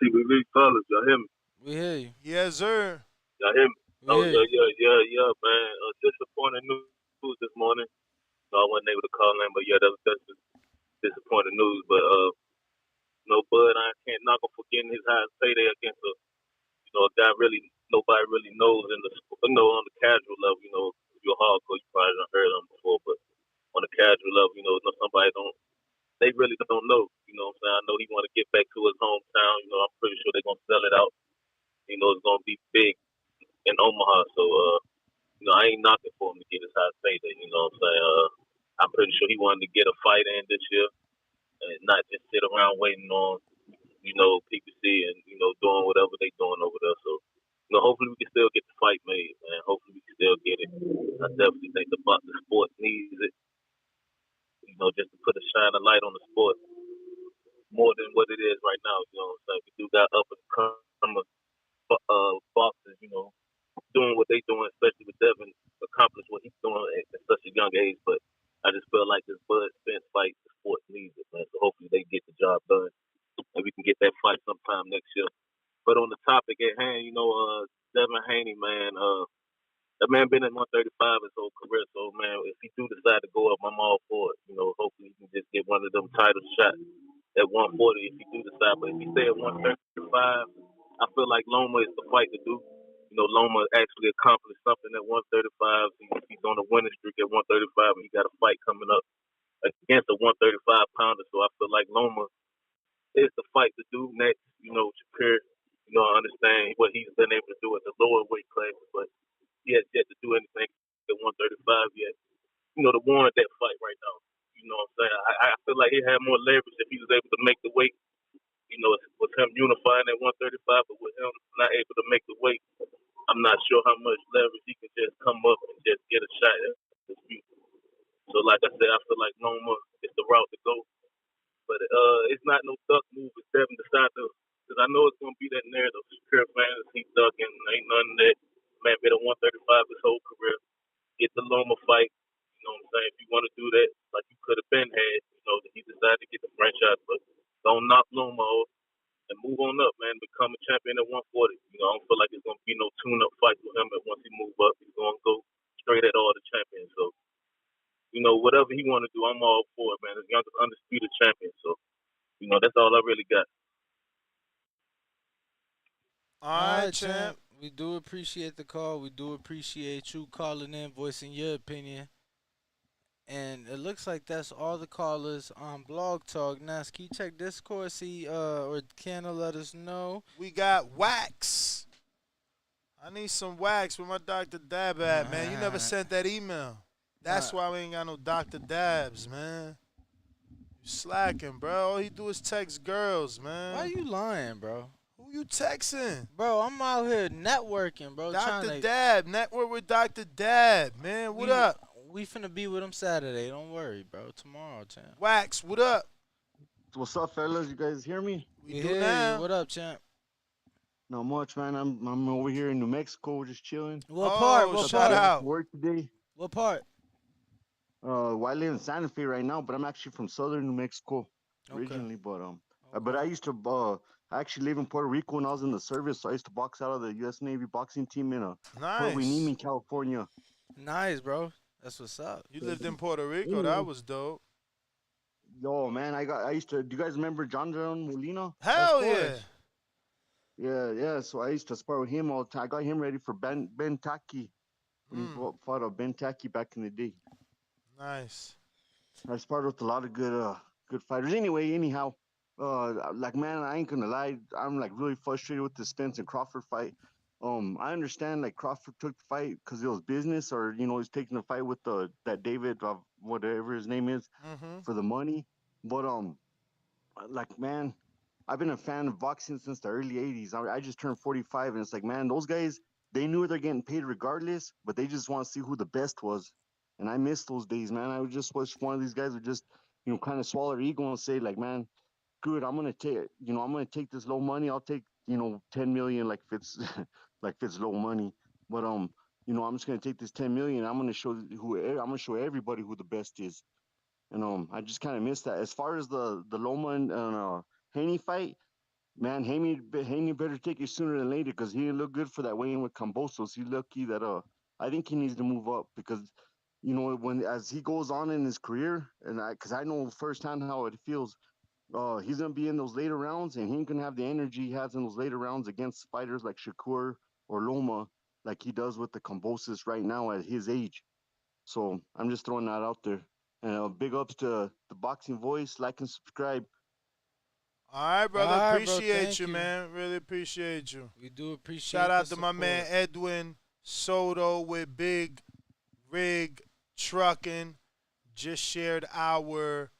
See, we big fellas, y'all hear me? We hear you. Yes, sir. Y'all hear me? Yeah, man. Disappointing news this morning. So I wasn't able to call in, but yeah, that's disappointing news. But Bud, I can't knock him for getting his highest payday against a guy nobody really knows on the casual level. If you're hardcore, you probably done heard of him before, but on the casual level, they really don't know. What I'm saying? I know he want to get back to his hometown. I'm pretty sure they're going to sell it out. It's going to be big in Omaha. So, I ain't knocking for him to get his high payday. You know what I'm saying? I'm pretty sure he wanted to get a fight in this year and not just sit around waiting on, PPC and, doing whatever they doing over there. So, hopefully we can still get the fight made, man. Hopefully we can still get it. I definitely think the sport needs it. Just to put shine a light on the sport more than what it is right now. So we do got up and coming boxers, doing what they doing, especially with Devin accomplish what he's doing at such a young age. But I just feel like this Bud Spence fight, the sport needs it, man. So hopefully they get the job done and we can get that fight sometime next year. But on the topic at hand, Devin Haney, man, that man been in 135 his whole career, so man, if he do decide to go up, I'm all for it. Hopefully he can just get get one of them title shots at 140 if he do decide. But if he stay at 135, I feel like Loma is the fight to do. You know, Loma actually accomplished something at 135. He's on a winning streak at 135, and he got a fight coming up against a 135 pounder. So I feel like Loma is the fight to do next. You know, Shakur, you know, I understand what he's been able to do at the lower weight class, but he has yet to do anything at 135 yet. You know, to warrant that fight right now. You know what I'm saying? I feel like he had more leverage if he was able to make the weight. You know, with him unifying at 135, but with him not able to make the weight, I'm not sure how much leverage he can just come up and just get a shot at this future. So, like I said, I feel like Loma is the route to go. But it's not no duck move if Devin decides to, because I know it's going to be that narrative. Secure fans, he ducking, ain't none of that. Man, been at 135 his whole career. Get the Loma fight. You know what I'm saying? If you want to do that, like you could have been had, you know, he decided to get the franchise, but don't knock Loma off and move on up, man. Become a champion at 140. You know, I don't feel like it's going to be no tune-up fight with him. And once he move up, he's going to go straight at all the champions. So, you know, whatever he want to do, I'm all for it, man. He's youngest undisputed champion. So, you know, that's all I really got. All right, champ. We do appreciate the call. We do appreciate you calling in, voicing your opinion. And it looks like that's all the callers on Blog Talk. Now, can you check Discord, see, or can let us know? We got wax. I need some wax with my Dr. Dab at, man. You never sent that email. That's why we ain't got no Dr. Dabs, man. You slacking, bro. All he do is text girls, man. Why you lying, bro? Who you texting? Bro, I'm out here networking, bro. Dr. Dab. Network with Dr. Dab, man. What up? We finna be with him Saturday. Don't worry, bro. Tomorrow, champ. Wax, what up? What's up, fellas? You guys hear me? We do now. What up, champ? Not much, man. I'm over here in New Mexico, just chilling. What part? What shout out. Work today. What part? Well, I live in Santa Fe right now, but I'm actually from southern New Mexico originally. But I used to I actually live in Puerto Rico when I was in the service. So I used to box out of the U.S. Navy boxing team in Fort Winnie, California. Nice, bro. That's what's up. You lived in Puerto Rico. That was dope. Yo, man, I used to. Do you guys remember John Molina? Hell yeah. Yeah. So I used to spar with him all the time. I got him ready for Ben Taki when he fought Ben Taki back in the day. Nice. I sparred with a lot of good fighters. Anyhow, like, man, I ain't gonna lie. I'm like really frustrated with the Spence and Crawford fight. I understand like Crawford took the fight because it was business, or he's taking the fight with that David whatever his name is for the money. But like, man, I've been a fan of boxing since the early '80s. I just turned 45, and it's like, man, those guys, they knew they're getting paid regardless, but they just want to see who the best was. And I miss those days, man. I would just wish one of these guys would just kind of swallow their ego and say, like, man, good, I'm gonna take this low money. I'll take 10 million like if it's like if it's low money. But I'm just gonna take this 10 million. I'm gonna show everybody who the best is. And I just kind of miss that. As far as the Loma and Haney fight, man, Haney better take it sooner than later, because he didn't look good for that weigh-in with Cambosos. He's lucky that I think he needs to move up, because as he goes on in his career, and because I know firsthand how it feels. He's gonna be in those later rounds, and he ain't gonna have the energy he has in those later rounds against fighters like Shakur or Loma, like he does with the Cambosos right now at his age. So I'm just throwing that out there. And big ups to the Boxing Voice. Like and subscribe. All right, brother. All right, appreciate bro. you, man. Really appreciate you. We do appreciate. Shout out to my man Edwin Soto with Big Rig Trucking. Just shared our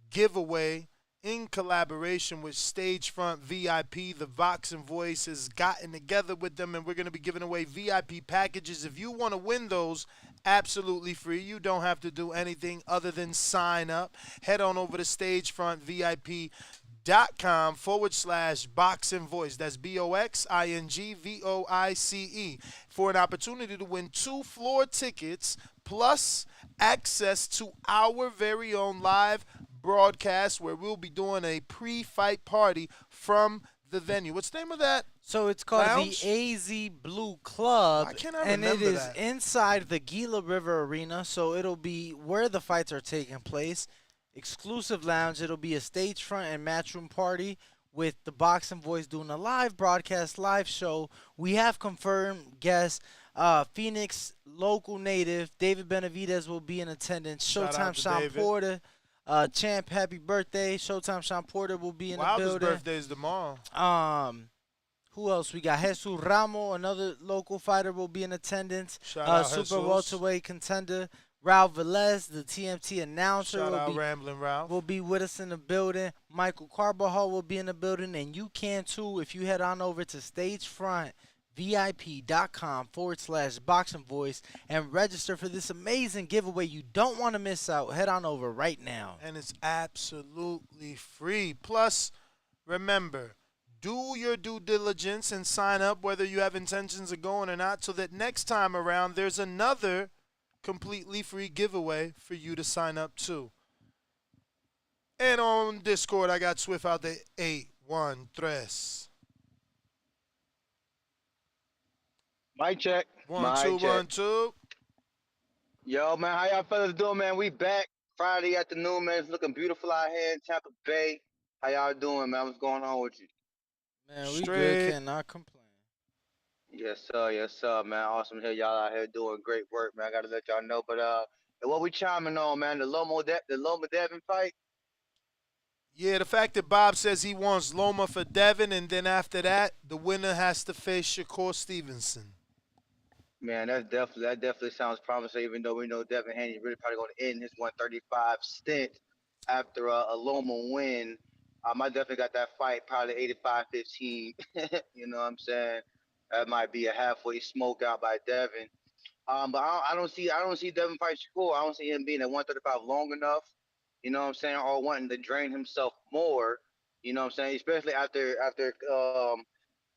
giveaway in collaboration with Stagefront VIP. The Boxing Voice has gotten together with them, and we're going to be giving away VIP packages. If you want to win those, absolutely free. You don't have to do anything other than sign up. Head on over to stagefrontvip.com/boxing voice. That's BOXINGVOICE for an opportunity to win 2 floor tickets plus access to our very own live broadcast, where we'll be doing a pre-fight party from the venue. What's the name of that? So it's called lounge? the AZ Blue Club. I cannot and remember it is that. inside the Gila River Arena, so it'll be where the fights are taking place. exclusive lounge. It'll be a stage front and matchroom party with the Boxing Voice doing a live broadcast, live show. We have confirmed guests. Phoenix local native David Benavidez will be in attendance. Shout out Showtime to Sean David. Porter. Champ, happy birthday. Showtime Sean Porter will be in Wilder's the building. birthday is tomorrow. Who else? We got Jesus Ramo, another local fighter, will be in attendance. Shout out Super Jesus. welterweight contender Ralph Velez, the TMT announcer, Shout out Ramblin' Ralph. will be with us in the building. Michael Carbajal will be in the building, and you can too if you head on over to stagefrontvip.com/boxing voice and register for this amazing giveaway. You don't want to miss out. Head on over right now. And it's absolutely free. Plus, remember, do your due diligence and sign up whether you have intentions of going or not, so that next time around there's another completely free giveaway for you to sign up to. And on Discord, I got Swift out there 813. Mic check. 1 2 1 2. Yo, man, how y'all fellas doing, man? We back Friday afternoon, man. It's looking beautiful out here in Tampa Bay. How y'all doing, man? What's going on with you? Man, we good, cannot complain. Yes, sir, man. Awesome to hear y'all out here doing great work, man. I gotta let y'all know. But what we chiming on, man? The Loma Devin fight. Yeah, the fact that Bob says he wants Loma for Devin, and then after that, the winner has to face Shakur Stevenson. Man, that definitely sounds promising. Even though we know Devin Haney really probably going to end his 135 stint after a Loma win. I definitely got that fight probably 85-15. You know what I'm saying? That might be a halfway smoke out by Devin. But I don't see Devin fight Shakur. I don't see him being at 135 long enough. You know what I'm saying? Or wanting to drain himself more. You know what I'm saying? Especially after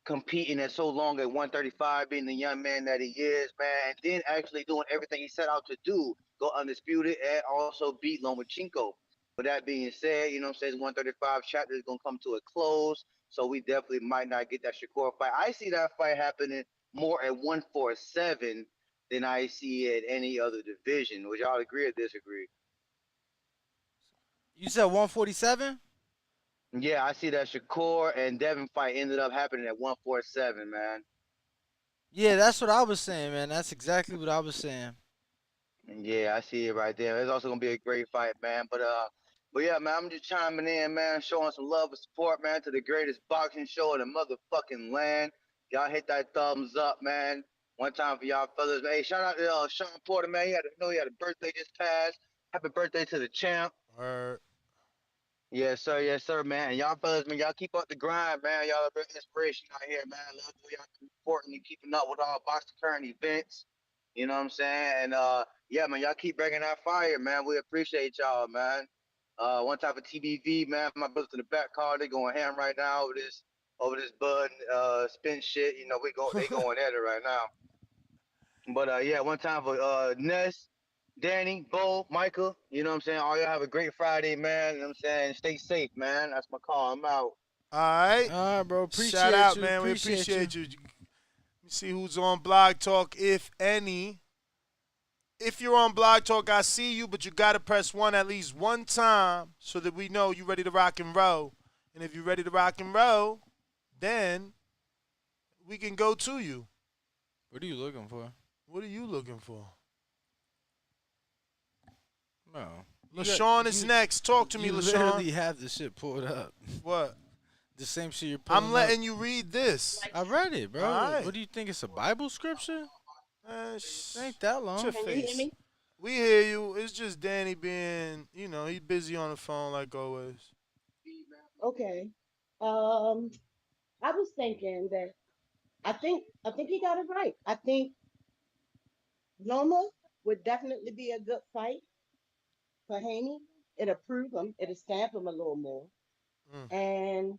competing at so long at 135, being the young man that he is, man, and then actually doing everything he set out to do, go undisputed and also beat Lomachenko. With that being said, you know what I'm saying, 135 chapter is going to come to a close, so we definitely might not get that Shakur fight. I see that fight happening more at 147 than I see at any other division. Would y'all agree or disagree? You said 147? Yeah, I see that Shakur and Devin fight ended up happening at 147, man. Yeah, that's what I was saying, man. That's exactly what I was saying. Yeah, I see it right there. It's also gonna be a great fight, man. But yeah, man, I'm just chiming in, man, showing some love and support, man, to the greatest boxing show in the motherfucking land. Y'all hit that thumbs up, man. One time for y'all fellas. Hey, shout out to Sean Porter, man. He had a birthday just passed. Happy birthday to the champ. Yes, sir, man. And y'all fellas, man, y'all keep up the grind, man. Y'all are inspiration out here, man. Love to y'all supporting and keeping up with all boxing current events. You know what I'm saying? And yeah, man, y'all keep bringing that fire, man. We appreciate y'all, man. One time for TBV, man, my brothers in the back car, they going ham right now over this bud spin shit. You know, they going at it right now. But yeah, one time for Ness, Danny, Bo, Michael, you know what I'm saying? All y'all have a great Friday, man. You know what I'm saying? Stay safe, man. That's my call. I'm out. All right. All right, bro. Appreciate Shout out, you. man. We Appreciate appreciate you. Let me see who's on Blog Talk, if any. If you're on Blog Talk, I see you, but you got to press 1 at least one time so that we know you're ready to rock and roll. And if you're ready to rock and roll, then we can go to you. What are you looking for? What are you looking for? No. LaShawn is next. Talk to me, You LaShawn. literally have the shit pulled up. What? The same shit you're pulling I'm letting up. you read this. I read it, bro. All right. What do you think? It's a Bible scripture? Ain't that long. Your face. We hear you. It's just Danny being, he's busy on the phone like always. Okay. I was thinking that I think he got it right. I think Loma would definitely be a good fight for Haney. It'll prove him. It'll stamp him a little more. And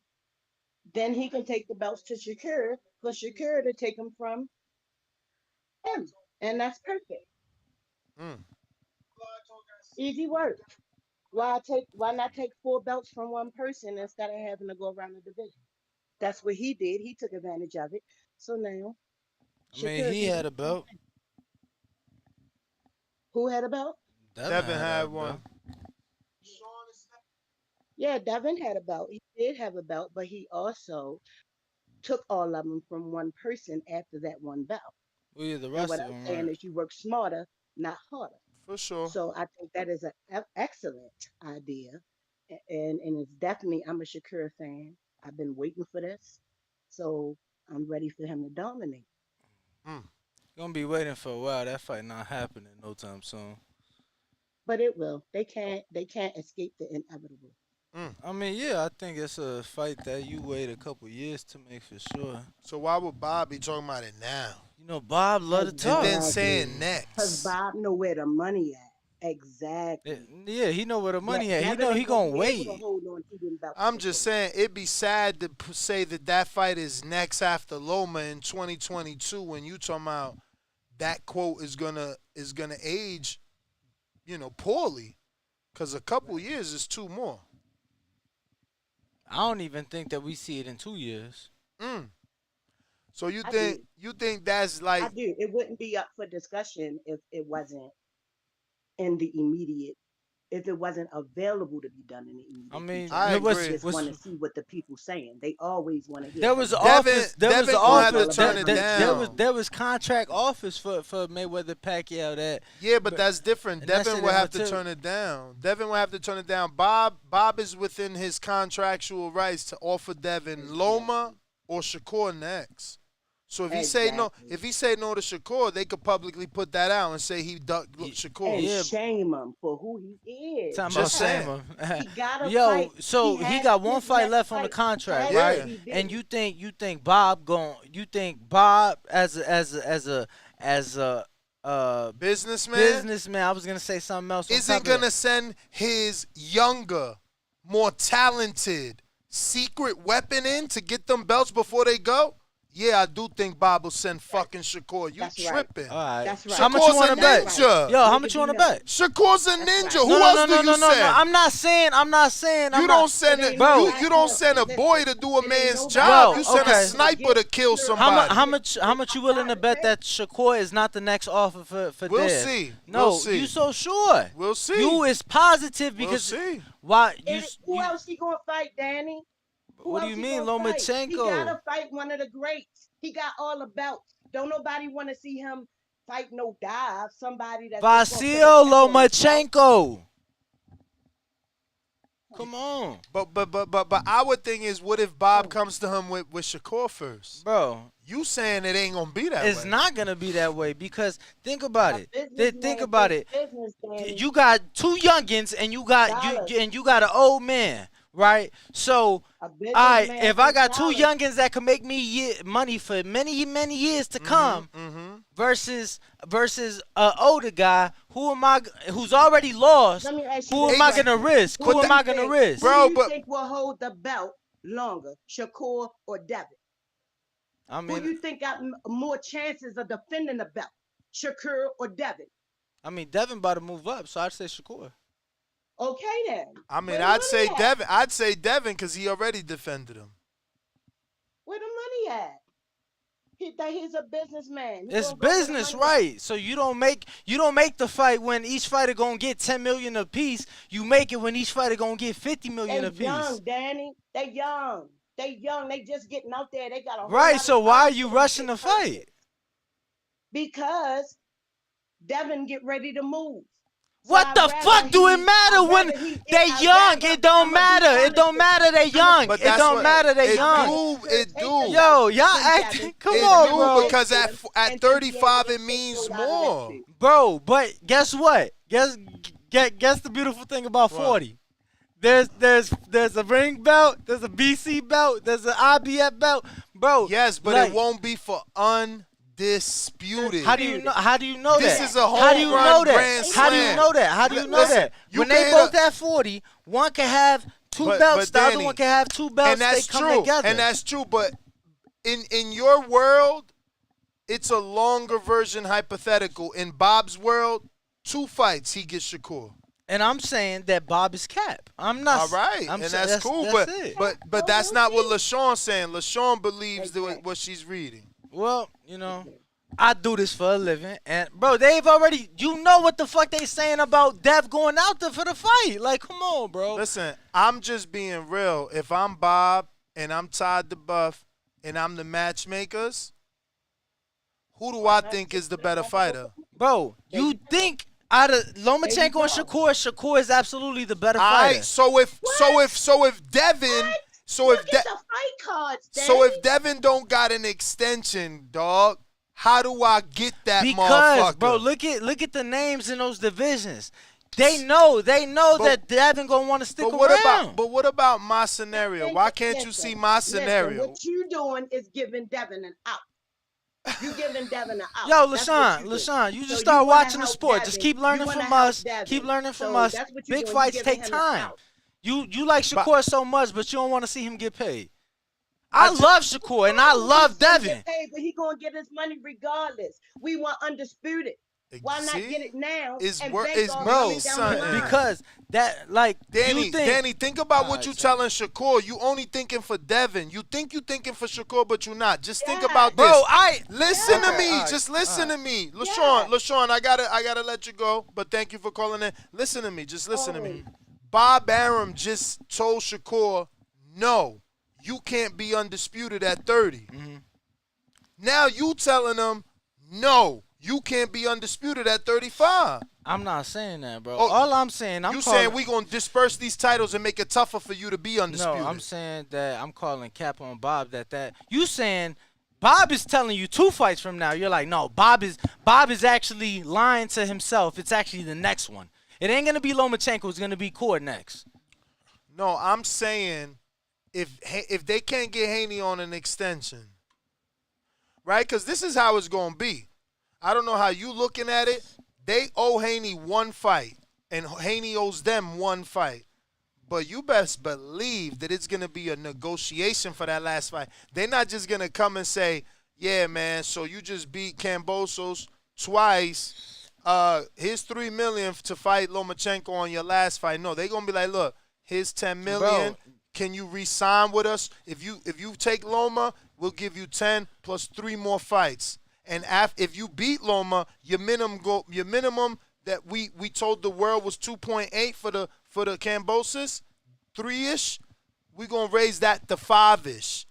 then he can take the belts to Shakur for Shakur to take them from him. And that's perfect. Easy work. Why not take 4 belts from one person instead of having to go around the division? That's what he did. He took advantage of it. So now, he had a belt. Who had a belt? Devin had one. Yeah, Devin had a belt. He did have a belt, but he also took all of them from one person after that one belt. Well, yeah, the And rest what of I'm them saying weren't. is you work smarter, not harder. For sure. So I think that is an excellent idea. And it's definitely, I'm a Shakur fan. I've been waiting for this. So I'm ready for him to dominate. Gonna be waiting for a while. That fight not happening no time soon. But it will. They can't escape the inevitable. I mean, yeah, I think it's a fight that you wait a couple years to make for sure. So why would Bob be talking about it now? You know, Bob love to talk. And then saying Because next. Bob know where the money at. Exactly. Yeah, he know where the money Yeah, at. He Devin know he ain't gonna be able wait. to hold on to them belts I'm for just long. saying it'd be sad to say that that fight is next after Loma in 2022 when you talking about that quote is gonna age, poorly, because a couple years is two more. I don't even think that we see it in 2 years. So you I think that's I like do. It wouldn't be up for discussion if it wasn't in the immediate, if it wasn't available to be done in the immediate I mean, future. I People agree. just want to see what the people saying. They always want to hear. There from was the offers. There was Devin gonna have to offers. turn it down. There was contract offers for Mayweather Pacquiao. That yeah, but that's different. and that's Devin it will in have to material. turn it down. Devin will have to turn it down. Bob is within his contractual rights to offer Devin Loma or Shakur next. So if he say no, Exactly. if he say no to Shakur, they could publicly put that out and say he ducked Shakur. And shame him for who he is. Talking about Just saying. shame He got to Yo, fight. so he got one his fight next left on the fight contract, has right? to be big. And you think Bob as a Businessman I was gonna say something else. on top isn't of that. gonna send his younger, more talented secret weapon in to get them belts before they go. Yeah, I do think Bob will send fucking Shakur. You That's right. tripping? All right. That's right. How much you want to bet? ninja. Yo, how much you want to bet? Shakur's a ninja. Who No, else no, do no, you no, no, send? no. I'm not saying. You don't send It ain't a no you don't backup. send a Listen, boy to do a it ain't man's no job. backup. You send Okay. a sniper to kill How somebody. How much you willing to bet that Shakur is not the next offer for We'll Dez? see. No, We'll see. you so sure. We'll see. You is positive We'll because see. why you? And who else he gonna fight, Danny? Who What do else you he mean, gonna fight? He Lomachenko? gotta fight one of the greats. He got all the belts. Don't nobody want to see him fight no dive. Somebody that's just gonna put a Vasyl check on his belt. Lomachenko. Come on, But our thing is, what if Bob comes to him with Shakur first? bro. You saying it ain't gonna be that It's way? not gonna be that way because think about it. Businessman Think about it. business, Danny. You got two youngins and you got Dollars. you got an old man, right? So, A all right, businessman if I for got two dollars. youngins that can make me money for many years to come, versus an older guy, who's already lost? Let me ask you Who this am I question. gonna risk? Who Who do am I you gonna think- risk? Who do you think will hold the belt longer, Shakur or Devin? I Who mean, you think got more chances of defending the belt, Shakur or Devin? Devin about to move up, so I'd say Shakur. Okay then. I mean, Where the I'd say money at? Devin. I'd say Devin because he already defended him. Where the money at? He's a businessman. He It's gonna go where the business, money at. right? So you don't make the fight when each fighter gonna get 10 million a piece. You make it when each fighter gonna get 50 million They a piece. young, Danny. They young. They young. They just getting out there. They got a whole Right. lot So of why are time you to rushing get the fight? Because Devin get ready to move. So What I'd the rather fuck do it he- matter I'd when rather he- they I'd young? rather- It don't I'ma be matter. It honest don't with matter you. they young. But It that's don't what- matter they it young. do. It do. Yo, y'all Devin. acting. Come It on, do bro. because at 35 it means more. Bro, but guess what? Guess the beautiful thing about 40. There's a ring belt, there's a BC belt, there's an IBF belt, bro. Yes, but like, it won't be for undisputed. How do you know This that? is a How do you home know run that? grand How do you slam. know that? How do you know Listen, that? you When can they hit both a- at 40, one can have two But- belts, but the other Danny, one can have two belts. and that's they come true. together. And that's true. But in your world, it's a longer version hypothetical. In Bob's world, 2 fights he gets Shakur. And I'm saying that Bob is cap. I'm not. All right, I'm and saying that's cool. That's it. but that's not what LaShawn's saying. LaShawn believes what she's reading. Well, I do this for a living, and bro, they've already. You know what the fuck they saying about Dev going out there for the fight? Like, come on, bro. Listen, I'm just being real. If I'm Bob and I'm Todd DeBuff and I'm the matchmakers, who do I think is the better fighter? Bro, you think out of Lomachenko and Shakur is absolutely the better fighter. All right, so if Devin, so if Devin don't got an extension, dog, how do I get that motherfucker? Bro, look at the names in those divisions. They know that Devin gonna want to stick around. But what about my scenario? Why can't you see my scenario? Listen, what you doing is giving Devin an out. You giving Devin an out. Yo, LaShawn, you just start watching the sport. Just keep learning from us. Keep learning from us. Big fights take time. You like Shakur so much, but you don't want to see him get paid. I love Shakur and I love Devin. Paid, but he gonna get his money regardless. We want undisputed. Why not get it now? Because that, like, Danny, think about what you telling Shakur. You only thinking for Devin. You thinking for Shakur, but you're not. Just think about this. Bro, listen to me. Just listen to me. LaShawn, I gotta let you go. But thank you for calling in. Listen to me. Just listen to me. Bob Arum just told Shakur, no, you can't be undisputed at 30. Now you telling him, no, you can't be undisputed at 35. I'm not saying that, bro. All I'm saying, saying we gonna disperse these titles and make it tougher for you to be undisputed. No, I'm saying that I'm calling cap on Bob. That you saying Bob is telling you 2 fights from now. You're like, no, Bob is actually lying to himself. It's actually the next one. It ain't gonna be Lomachenko. It's gonna be Cord next. No, I'm saying if they can't get Haney on an extension, right? Because this is how it's gonna be. I don't know how you looking at it. They owe Haney 1 fight, and Haney owes them 1 fight. But you best believe that it's going to be a negotiation for that last fight. They're not just going to come and say, yeah, man, so you just beat Kambosos twice. Here's $3 million to fight Lomachenko on your last fight. No, they're going to be like, look, here's $10 million. Bro. Can you re-sign with us? If you take Loma, we'll give you 10 plus 3 more fights. And if you beat Loma, your minimum that we told the world was 2.8 for the Kambosos, 3-ish. We're gonna raise that to 5-ish.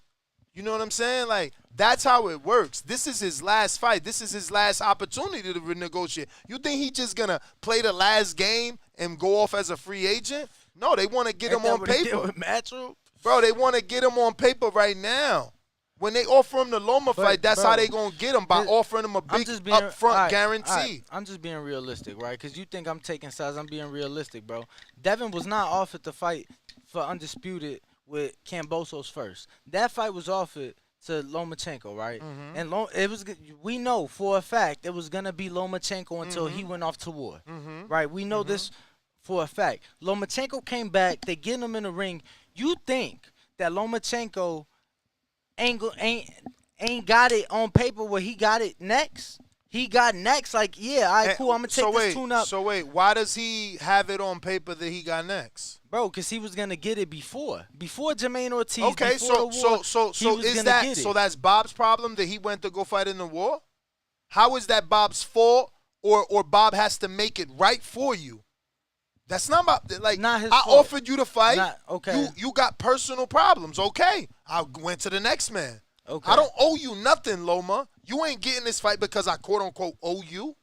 You know what I'm saying? Like, that's how it works. This is his last fight. This is his last opportunity to renegotiate. You think he just gonna play the last game and go off as a free agent? No, they want to get him on paper. Bro, they want to get him on paper right now. When they offer him the Loma fight, that's how they going to get him, by offering him a big upfront guarantee. Right. I'm just being realistic, right? Because you think I'm taking sides. I'm being realistic, bro. Devin was not offered the fight for Undisputed with Kambosos first. That fight was offered to Lomachenko, right? And we know for a fact it was going to be Lomachenko until he went off to war, right? We know this for a fact. Lomachenko came back. They get him in the ring. You think that Lomachenko ain't got it on paper where he got it next? He got next, like, yeah, all right, cool, I'm going to take this tune up. So wait, why does he have it on paper that he got next? Bro, because he was going to get it before Jermaine Ortiz. Okay, so that's Bob's problem that he went to go fight in the war? How is that Bob's fault, or Bob has to make it right for you? That's not not his I fault. offered you to fight. Okay. You got personal problems. Okay. I went to the next man. Okay. I don't owe you nothing, Loma. You ain't getting this fight because I quote unquote owe you.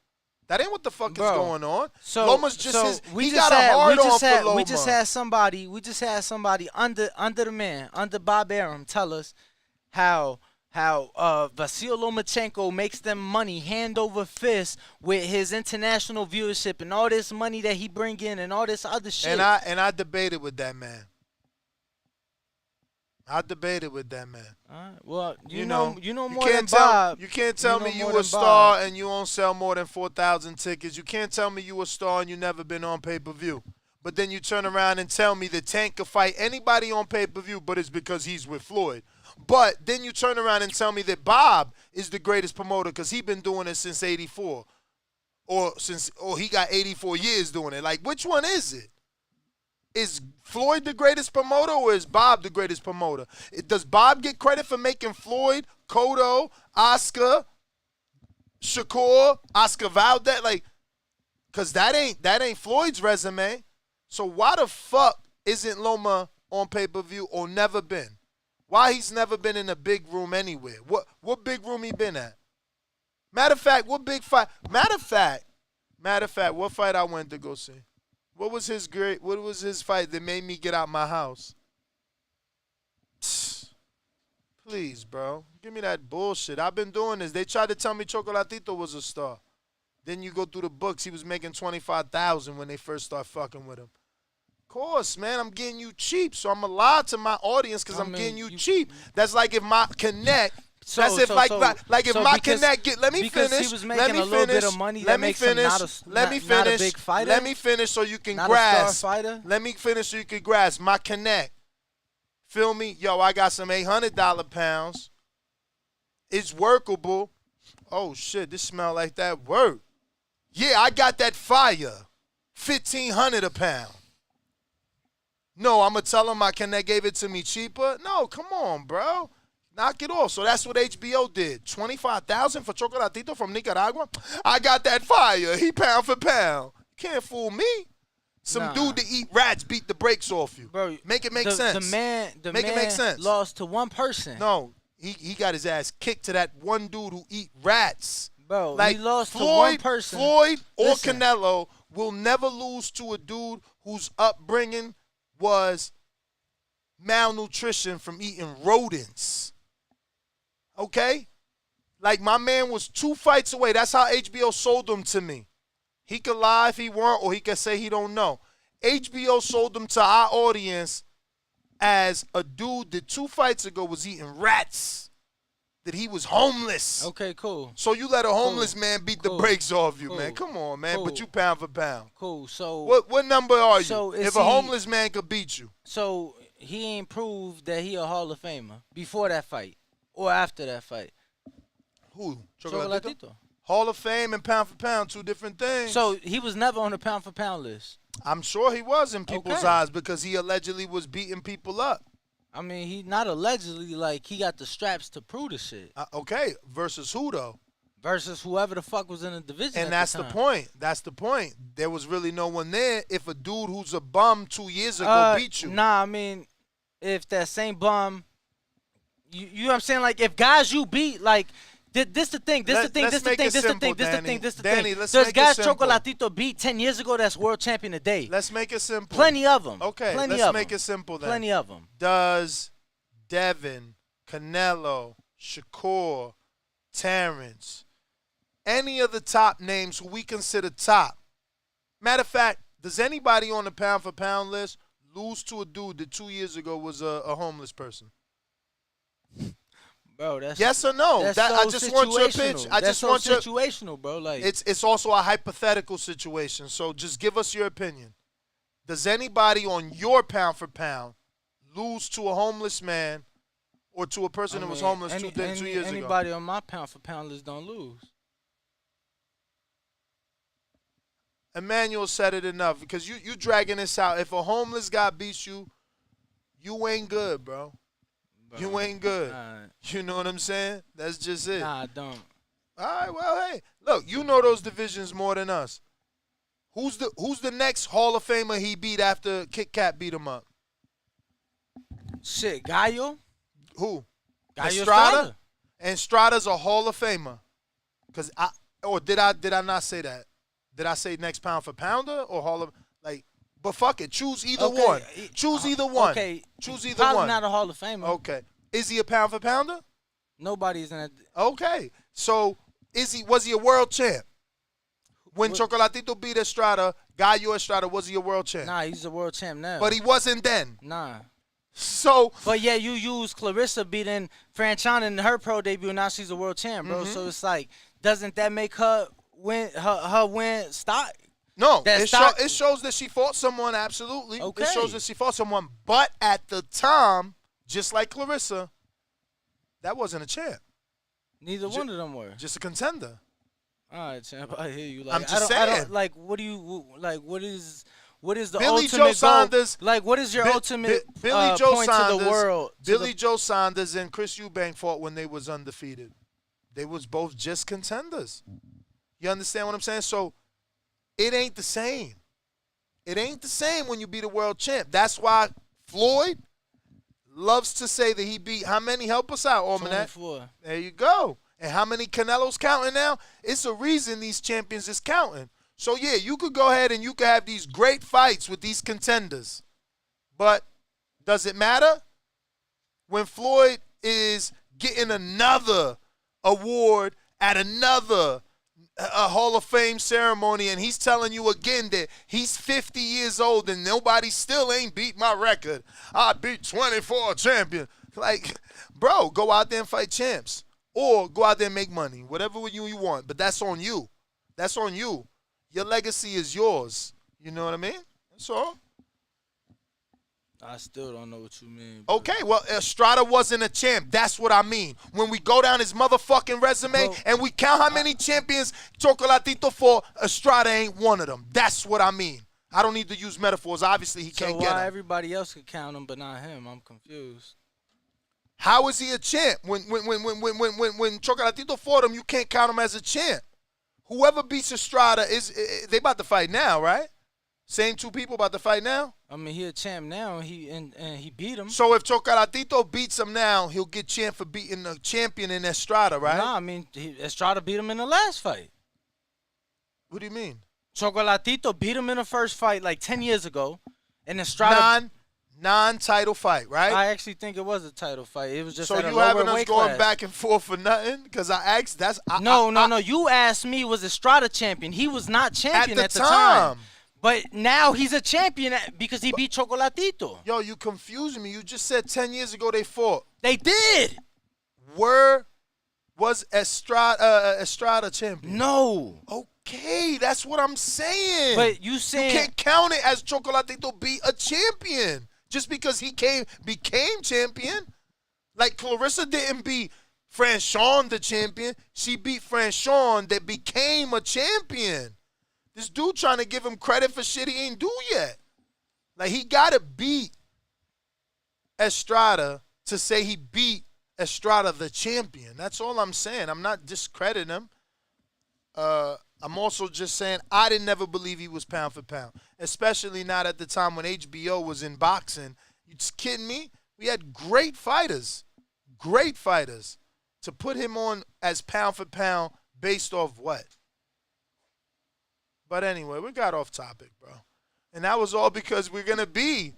That ain't what the fuck is going on. So Loma's just he got a hard on for Loma. We just had somebody under the man, under Bob Arum, tell us how Vasyl Lomachenko makes them money hand over fist with his international viewership and all this money that he bring in and all this other shit. And I debated with that man. All right. Well, you know more than Bob. You can't tell me you a star and you won't sell more than 4,000 tickets. You can't tell me you a star and you never been on pay-per-view. But then you turn around and tell me that Tank could fight anybody on pay-per-view, but it's because he's with Floyd. But then you turn around and tell me that Bob is the greatest promoter because he's been doing it since 84. Or he got 84 years doing it. Like, which one is it? Is Floyd the greatest promoter or is Bob the greatest promoter? Does Bob get credit for making Floyd, Cotto, Oscar, Shakur, Oscar Valdez, like, cause that ain't Floyd's resume. So why the fuck isn't Loma on pay-per-view or never been? Why he's never been in a big room anywhere? What big room he been at? Matter of fact, what big fight? Matter of fact, what fight I went to go see? What was his fight that made me get out my house? Please, bro. Give me that bullshit. I've been doing this. They tried to tell me Chocolatito was a star. Then you go through the books. He was making $25,000 when they first start fucking with him. Of course, man. I'm getting you cheap, so I'm going to lie to my audience because I'm getting you cheap. That's like if my connect. Let me finish. Let me finish so you can grasp. Let me finish so you can grasp my connect. Feel me? Yo, I got some $800 pounds. It's workable. Oh, shit, this smell like that work. Yeah, I got that fire. $1,500 a pound. No, I'm going to tell him my connect gave it to me cheaper. No, come on, bro. Knock it off. So that's what HBO did. $25,000 for Chocolatito from Nicaragua. I got that fire. He pound for pound. You can't fool me. Some dude to eat rats beat the brakes off you. Bro, make it make sense. The man make sense. Lost to one person. No, he got his ass kicked to that one dude who eat rats. Bro, like he lost to one person. Floyd or Canelo will never lose to a dude whose upbringing was malnutrition from eating rodents. Okay? Like, my man was 2 fights away. That's how HBO sold him to me. He could lie if he weren't, or he could say he don't know. HBO sold him to our audience as a dude that 2 fights ago was eating rats, that he was homeless. Okay, cool. So you let a homeless man beat the brakes off you, man. Come on, man. But you pound for pound. Cool. So what number are you? So if a homeless man could beat you. So he ain't proved that he a Hall of Famer before that fight or after that fight. Who? Chocolatito. Hall of Fame and pound for pound, 2 different things. So he was never on the pound for pound list. I'm sure he was in people's eyes because he allegedly was beating people up. I mean, he not allegedly, like, he got the straps to prove the shit. Okay, versus who, though? Versus whoever the fuck was in the division. And that's the point. That's the point. There was really no one there if a dude who's a bum 2 years ago beat you. Nah, I mean, if that same bum, you know what I'm saying? Like, if guys you beat, like, this the thing. Does guys Chocolatito beat 10 years ago that's world champion today? Let's make it simple. Plenty of them. Okay, let's make it simple then. Plenty of them. Does Devin, Canelo, Shakur, Terrence, any of the top names who we consider top? Matter of fact, does anybody on the pound for pound list lose to a dude that 2 years ago was a homeless person? Bro, that's yes or no? That's I just want your pitch. Situational, bro. Like it's also a hypothetical situation. So just give us your opinion. Does anybody on your pound for pound lose to a homeless man or to a person that was homeless 2 years ago? Anybody on my pound for pound list don't lose. Emmanuel said it enough because you dragging this out. If a homeless guy beats you, you ain't good, bro. You ain't good. You know what I'm saying? That's just it. Nah, I don't. All right, well, hey, look, you know those divisions more than us. Who's the next Hall of Famer he beat after Kit Kat beat him up? Shit, Gallo. Who? Gallo Estrada. And Estrada's a Hall of Famer. Did I not say that? Did I say next pound for pounder or Hall of like? But fuck it, choose either one. Choose either one. Okay, choose either probably one. Not a Hall of Famer. Okay, is he a pound for pounder? Nobody's in that. Okay, so was he a world champ? When Chocolatito beat Estrada, Gallo Estrada, was he a world champ? Nah, he's a world champ now. But he wasn't then. Nah. So. But yeah, you use Clarissa beating Franchon in her pro debut. Now she's a world champ, bro. So it's like, doesn't that make her win? Her win stock? No, it shows that she fought someone, absolutely. Okay. It shows that she fought someone. But at the time, just like Clarissa, that wasn't a champ. Neither one of them were. Just a contender. All right, champ, I hear you. Like, I'm just saying. Like, what do you, like, what is the Billy ultimate Joe Saunders, goal? Like, what is your ultimate Billy Joe point Saunders, to the world? Billy Joe Saunders and Chris Eubank fought when they was undefeated. They was both just contenders. You understand what I'm saying? So it ain't the same. It ain't the same when you beat a world champ. That's why Floyd loves to say that he beat how many? Help us out, Almanac. 24. There you go. And how many Canelo's counting now? It's a reason these champions is counting. So, yeah, you could go ahead and you could have these great fights with these contenders. But does it matter? When Floyd is getting another award at another Hall of Fame ceremony, and he's telling you again that he's 50 years old and nobody still ain't beat my record. I beat 24 champions. Like, bro, go out there and fight champs. Or go out there and make money. Whatever you want. But that's on you. That's on you. Your legacy is yours. You know what I mean? That's all. I still don't know what you mean. Bro. Okay, well, Estrada wasn't a champ. That's what I mean. When we go down his motherfucking resume and we count how many champions Chocolatito for, Estrada ain't one of them. That's what I mean. I don't need to use metaphors. Obviously, he can't get them. So why everybody else could count him but not him? I'm confused. How is he a champ? When Chocolatito fought him, you can't count him as a champ. Whoever beats Estrada they about to fight now, right? Same two people about to fight now? I mean, he a champ now, and he beat him. So if Chocolatito beats him now, he'll get champ for beating the champion in Estrada, right? Nah, I mean, Estrada beat him in the last fight. What do you mean? Chocolatito beat him in the first fight like 10 years ago, and Estrada... Non-title fight, right? I actually think it was a title fight. It was just so at a you lower having us weight going class. back and forth for nothing? Because I asked. No. You asked me, was Estrada champion? He was not champion at the time. But now he's a champion because he beat Chocolatito. Yo, you confusing me. You just said 10 years ago they fought. They did. Was Estrada champion? No. Okay, that's what I'm saying. But you saying you can't count it as Chocolatito beat a champion. Just because he became champion. Like Clarissa didn't beat Franchon the champion. She beat Franchon that became a champion. This dude trying to give him credit for shit he ain't do yet. Like, he got to beat Estrada to say he beat Estrada the champion. That's all I'm saying. I'm not discrediting him. I'm also just saying I didn't never believe he was pound for pound, especially not at the time when HBO was in boxing. You just kidding me? We had great fighters. To put him on as pound for pound based off what? But anyway, we got off topic, bro. And that was all because we're going to be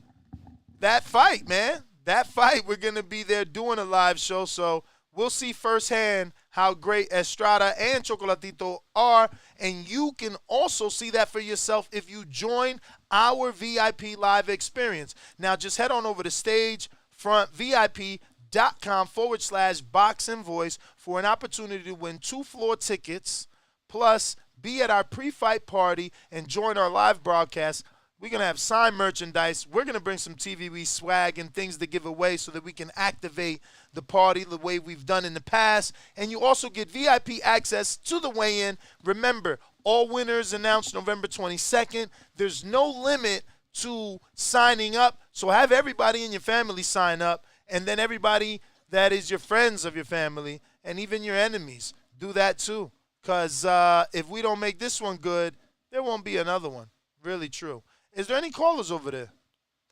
that fight, man. That fight, we're going to be there doing a live show, so we'll see firsthand how great Estrada and Chocolatito are, and you can also see that for yourself if you join our VIP live experience. Now, just head on over to stagefrontvip.com/boxingvoice for an opportunity to win 2 floor tickets, plus be at our pre-fight party and join our live broadcast. We're going to have signed merchandise. We're going to bring some TVB swag and things to give away so that we can activate the party the way we've done in the past. And you also get VIP access to the weigh-in. Remember, all winners announced November 22nd. There's no limit to signing up, so have everybody in your family sign up, and then everybody that is your friends of your family and even your enemies, do that too. Because if we don't make this one good, there won't be another one. Really true. Is there any callers over there?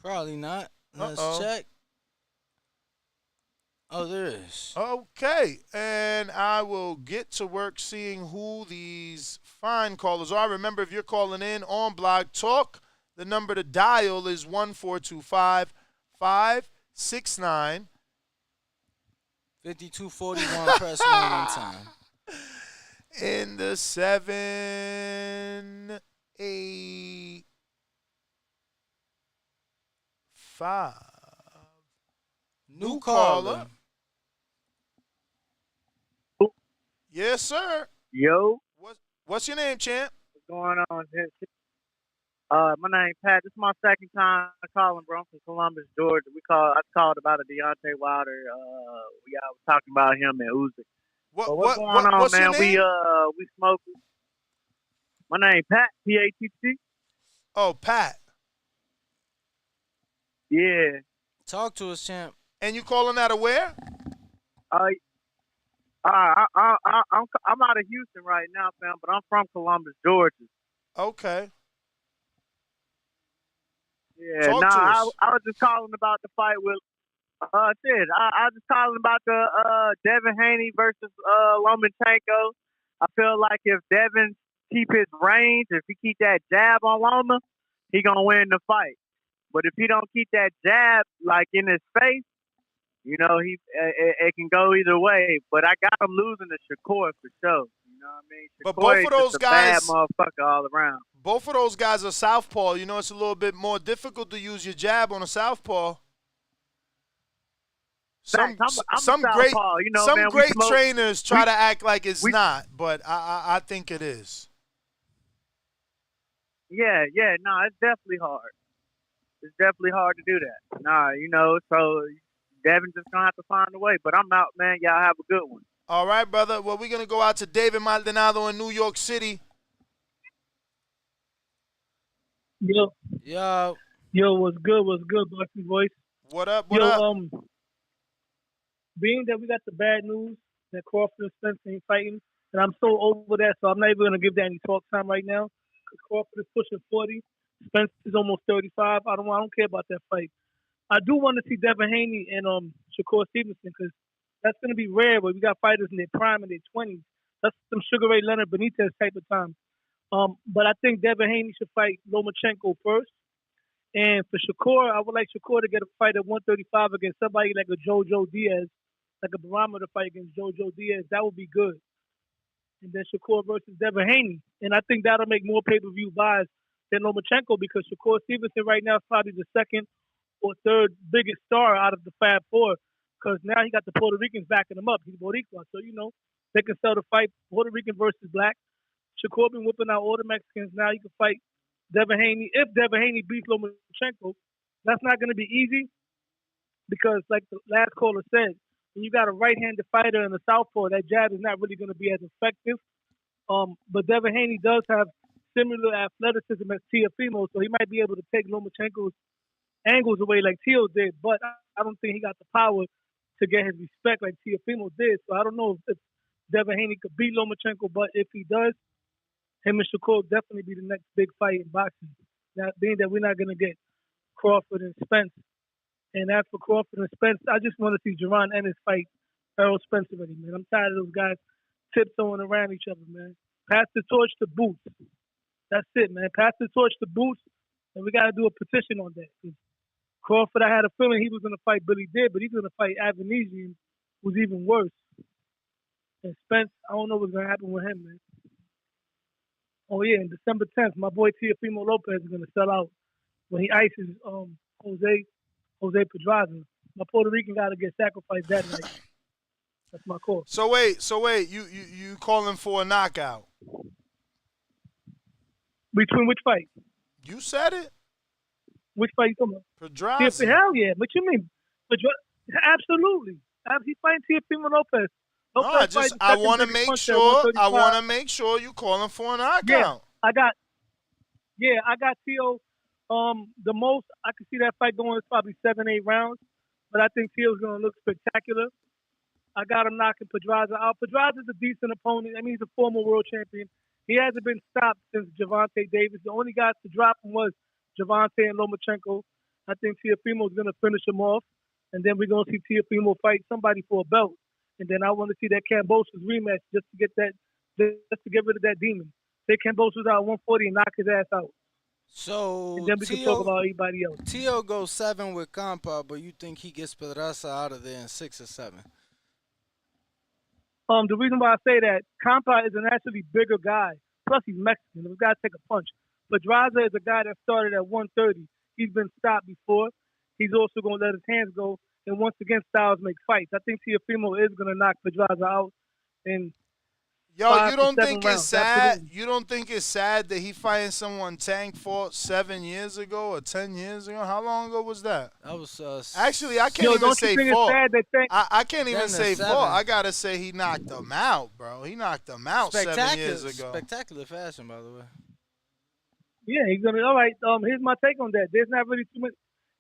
Probably not. Let's check. Oh, there is. Okay. And I will get to work seeing who these fine callers are. Remember, if you're calling in on Blog Talk, the number to dial is 1-425-569. 5241. Press 1 time. In the 7-8-5. New caller. Yes, sir. Yo. What's your name, champ? What's going on? My name Pat. This is my second time calling, bro. I'm from Columbus, Georgia. I called about a Deontay Wilder. We was talking about him and Usyk. What's going on, what's man? Your name? We smoking. My name Pat. P-A-T-T. Oh, Pat. Yeah. Talk to us, champ. And you calling out of where? I'm out of Houston right now, fam, but I'm from Columbus, Georgia. Okay. Yeah, Talk to us. I was just calling about the fight with I was just calling about the Devin Haney versus Lomachenko. I feel like if Devin keep his range, if he keep that jab on Loma, he gonna win the fight. But if he don't keep that jab like in his face, you know, it can go either way. But I got him losing to Shakur for sure. You know what I mean? But Shakur both is of those just a bad guys, motherfucker all around. both of those guys are southpaw. You know, it's a little bit more difficult to use your jab on a southpaw. I'm southpaw, you know, some man, great trainers try to act like it's not, but I think it is. Yeah, no, it's definitely hard. It's definitely hard to do that. Nah, you know, so Devin just gonna have to find a way. But I'm out, man. Y'all have a good one. All right, brother. Well, we're gonna go out to David Maldonado in New York City. Yo, what's good? Bucky voice. What up? What up? Being that we got the bad news that Crawford and Spence ain't fighting, and I'm so over that, so I'm not even gonna give that any talk time right now. Cause Crawford is pushing 40, Spence is almost 35. I don't care about that fight. I do want to see Devin Haney and Shakur Stevenson because that's gonna be rare. Where we got fighters in their prime in their 20s. That's some Sugar Ray Leonard Benitez type of time. But I think Devin Haney should fight Lomachenko first. And for Shakur, I would like Shakur to get a fight at 135 against somebody like a Jojo Diaz, like a barometer fight against Jojo Diaz. That would be good. And then Shakur versus Devin Haney. And I think that'll make more pay-per-view buys than Lomachenko because Shakur Stevenson right now is probably the second or third biggest star out of the Fab Four because now he got the Puerto Ricans backing him up. He's Boricua. So, you know, they can sell the fight Puerto Rican versus black. Shakur been whipping out all the Mexicans. Now he can fight Devin Haney. If Devin Haney beats Lomachenko, that's not going to be easy because, like the last caller said, when you got a right-handed fighter in the southpaw, that jab is not really going to be as effective. But Devin Haney does have similar athleticism as Teofimo, so he might be able to take Lomachenko's angles away like Teo did. But I don't think he got the power to get his respect like Teofimo did. So I don't know if Devin Haney could beat Lomachenko, but if he does, him and Shakur definitely be the next big fight in boxing. That being that we're not going to get Crawford and Spence. And as for Crawford and Spence, I just want to see Jerron Ennis fight Errol Spence already, man. I'm tired of those guys tiptoeing around each other, man. Pass the torch to Boots. That's it, man. Pass the torch to Boots, and we got to do a petition on that. Crawford, I had a feeling he was going to fight Billy Did, but he's going to fight Avanesian, who's even worse. And Spence, I don't know what's going to happen with him, man. Oh, yeah, and December 10th, my boy Teofimo Lopez is going to sell out when he ices Jose Pedraza. My Puerto Rican got to get sacrificed that night. That's my call. So wait, you calling for a knockout? Between which fight? You said it. Which fight you talking about? Pedraza. Hell yeah. What you mean? Absolutely. He's fighting Teofimo Lopez. No, I want to make sure. I want to make sure you calling for a knockout. Yeah, I got Teo. The most I can see that fight going is probably 7-8 rounds, but I think Teo's going to look spectacular. I got him knocking Pedraza out. Pedraza's a decent opponent. I mean, he's a former world champion. He hasn't been stopped since Gervonta Davis. The only guys to drop him was Gervonta and Lomachenko. I think Teofimo's going to finish him off, and then we're going to see Teofimo fight somebody for a belt. And then I want to see that Kambosos rematch just to get rid of that demon. Take Kambosos out at 140 and knock his ass out. So and then we can talk about everybody else. Teo goes 7 with Campa, but you think he gets Pedraza out of there in 6 or 7? The reason why I say that, Campa is an actually bigger guy. Plus, he's Mexican. He's got to take a punch. Pedraza is a guy that started at 130. He's been stopped before. He's also going to let his hands go. And once again, styles make fights. I think Teofimo is going to knock Pedraza out in Yo, you don't think rounds. it's sad? Absolutely. You don't think it's sad that he fighting someone Tank fought 7 years ago or 10 years ago? How long ago was that? That was actually I can't even say fought. I can't even 10 to say 7. fought. I gotta say he knocked him out, bro. He knocked him out 7 years ago. Spectacular fashion, by the way. Yeah, he's gonna. All right. Here's my take on that. There's not really too much.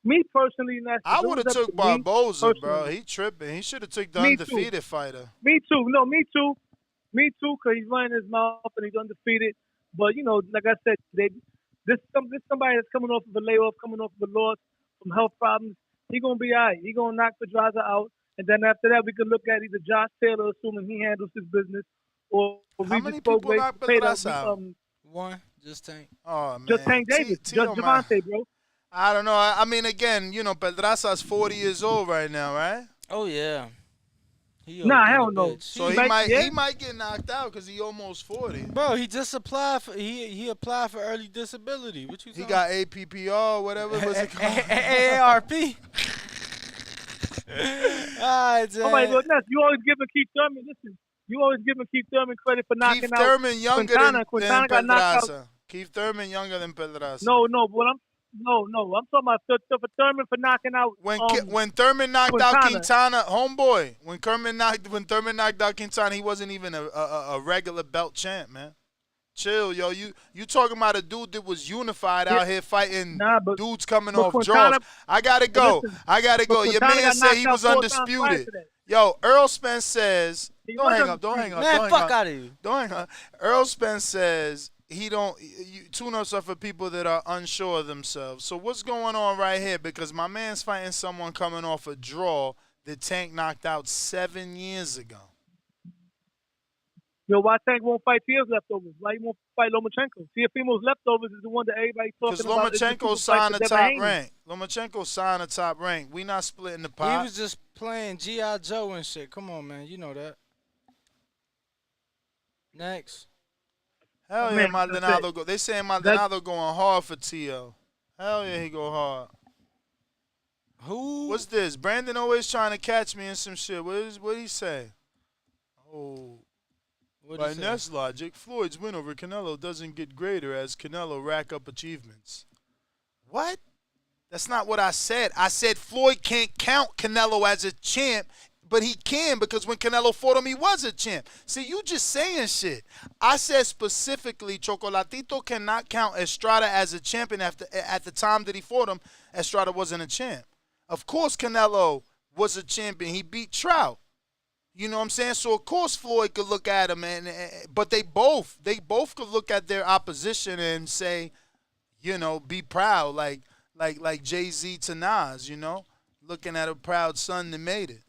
Me personally, Ness, I if it would was have up took to me Barboza, bro. personally, He tripping. He should have took the me too. undefeated fighter. Me too. No, me too. Me too, because he's running his mouth and he's undefeated. But, you know, like I said, this somebody that's coming off of a layoff, coming off of a loss from health problems. He going to be all right. He going to knock Pedraza out. And then after that, we can look at either Josh Taylor, assuming he handles his business, or How Regis many people Prograis, knocked Pedraza out? One, just Tank. Oh, man. just Tank Davis, just Javante, bro. I don't know. I mean, again, you know, Pedraza's 40 years old right now, right? Oh yeah. He Nah, old than hell a no. bitch. So he might get knocked out because he almost 40. Bro, he just applied for he applied for early disability. What you He talking? got APPR, whatever was it called? AARP. Alright, Oh my goodness, you always giving Keith Thurman. Listen, you always giving Keith Thurman credit for knocking Keith out Thurman younger Quintana. than Got knocked out. Pedraza. Keith Thurman younger than Pedraza. No, I'm talking about for Thurman for knocking out. When Thurman knocked out Quintana, homeboy. When Thurman knocked out Quintana, he wasn't even a regular belt champ, man. Chill, yo. You talking about a dude that was unified out here fighting dudes coming off Quintana, draws. I gotta go. Your man said he was undisputed. Yo, Earl Spence says. Don't hang up. Man, fuck out of you. Don't hang up. Earl Spence says he don't. Tune-ups are for people that are unsure of themselves. So what's going on right here? Because my man's fighting someone coming off a draw that Tank knocked out 7 years ago. Yo, why Tank won't fight Teal's leftovers? Why he won't fight Lomachenko? Teofimo's leftovers is the one that everybody's talking about. Because Lomachenko signed the top rank. Lomachenko signed the top rank. We not splitting the pot. He was just playing G.I. Joe and shit. Come on, man. You know that. Next. Hell yeah, Maldonado go. They saying Maldonado going hard for T.O. Hell yeah, he go hard. Who? What's this? Brandon always trying to catch me in some shit. What he say? Oh. By Ness logic, Floyd's win over Canelo doesn't get greater as Canelo rack up achievements. What? That's not what I said. I said Floyd can't count Canelo as a champ, but he can because when Canelo fought him, he was a champ. See, you just saying shit. I said specifically Chocolatito cannot count Estrada as a champion at the time that he fought him. Estrada wasn't a champ. Of course Canelo was a champion. He beat Trout. You know what I'm saying? So of course Floyd could look at him, but they both could look at their opposition and say, you know, be proud, like Jay-Z to Nas, you know, looking at a proud son that made it.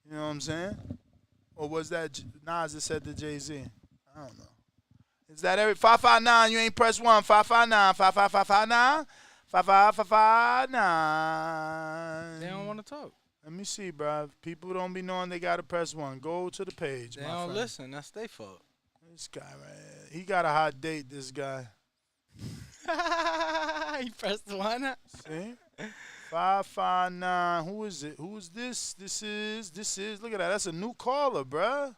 You know what I'm saying? Or was that Nas that said to Jay-Z? I don't know. Is that every 559? You ain't press 1. 559 55559 5559. They don't want to talk. Let me see, bro. People don't be knowing they got to press 1. Go to the page, They my don't friend. listen. That's their fault. This guy, right here. He got a hot date, this guy. He pressed 1. See? 559. Who is it? Who is this? This is. Look at that. That's a new caller, bro.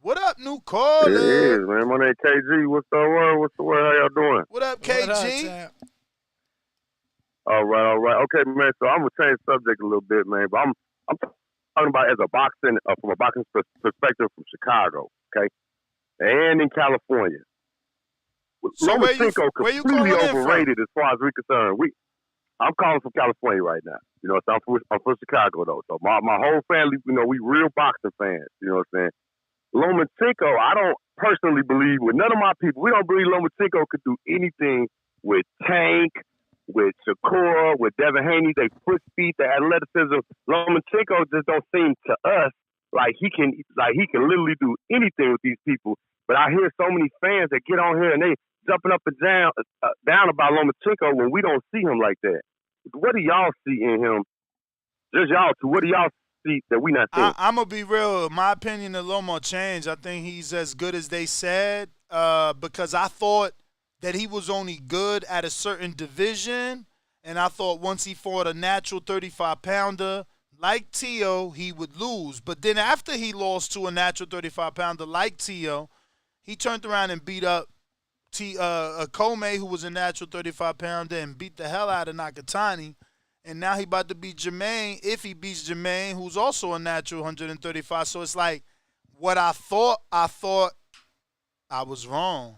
What up, new caller? It is, man. My name KG. What's the word? How y'all doing? What up, KG? All right. Okay, man. So I'm gonna change the subject a little bit, man. But I'm talking about as a boxing from a boxing perspective from Chicago, okay, and in California. So Lomachenko where you completely calling in overrated as far as we're concerned. I'm calling from California right now. You know, so I'm from Chicago though. So my whole family, you know, we real boxing fans. You know what I'm saying? Lomachenko, I don't personally believe with none of my people. We don't believe Lomachenko could do anything with Tank, with Shakur, with Devin Haney. They foot speed, the athleticism. Lomachenko just don't seem to us like he can literally do anything with these people. But I hear so many fans that get on here and they jumping up and down about Lomachenko when we don't see him like that. What do y'all see in him? Just y'all two. What do y'all see that we not seeing? I'm gonna be real. My opinion of Lomo changed. I think he's as good as they said because I thought that he was only good at a certain division, and I thought once he fought a natural 35-pounder like Tio, he would lose. But then after he lost to a natural 35-pounder like Tio, he turned around and beat up Kome, who was a natural 35-pounder, and beat the hell out of Nakatani. And now he about to beat Jermaine, if he beats Jermaine, who's also a natural 135. So it's like what I thought I was wrong.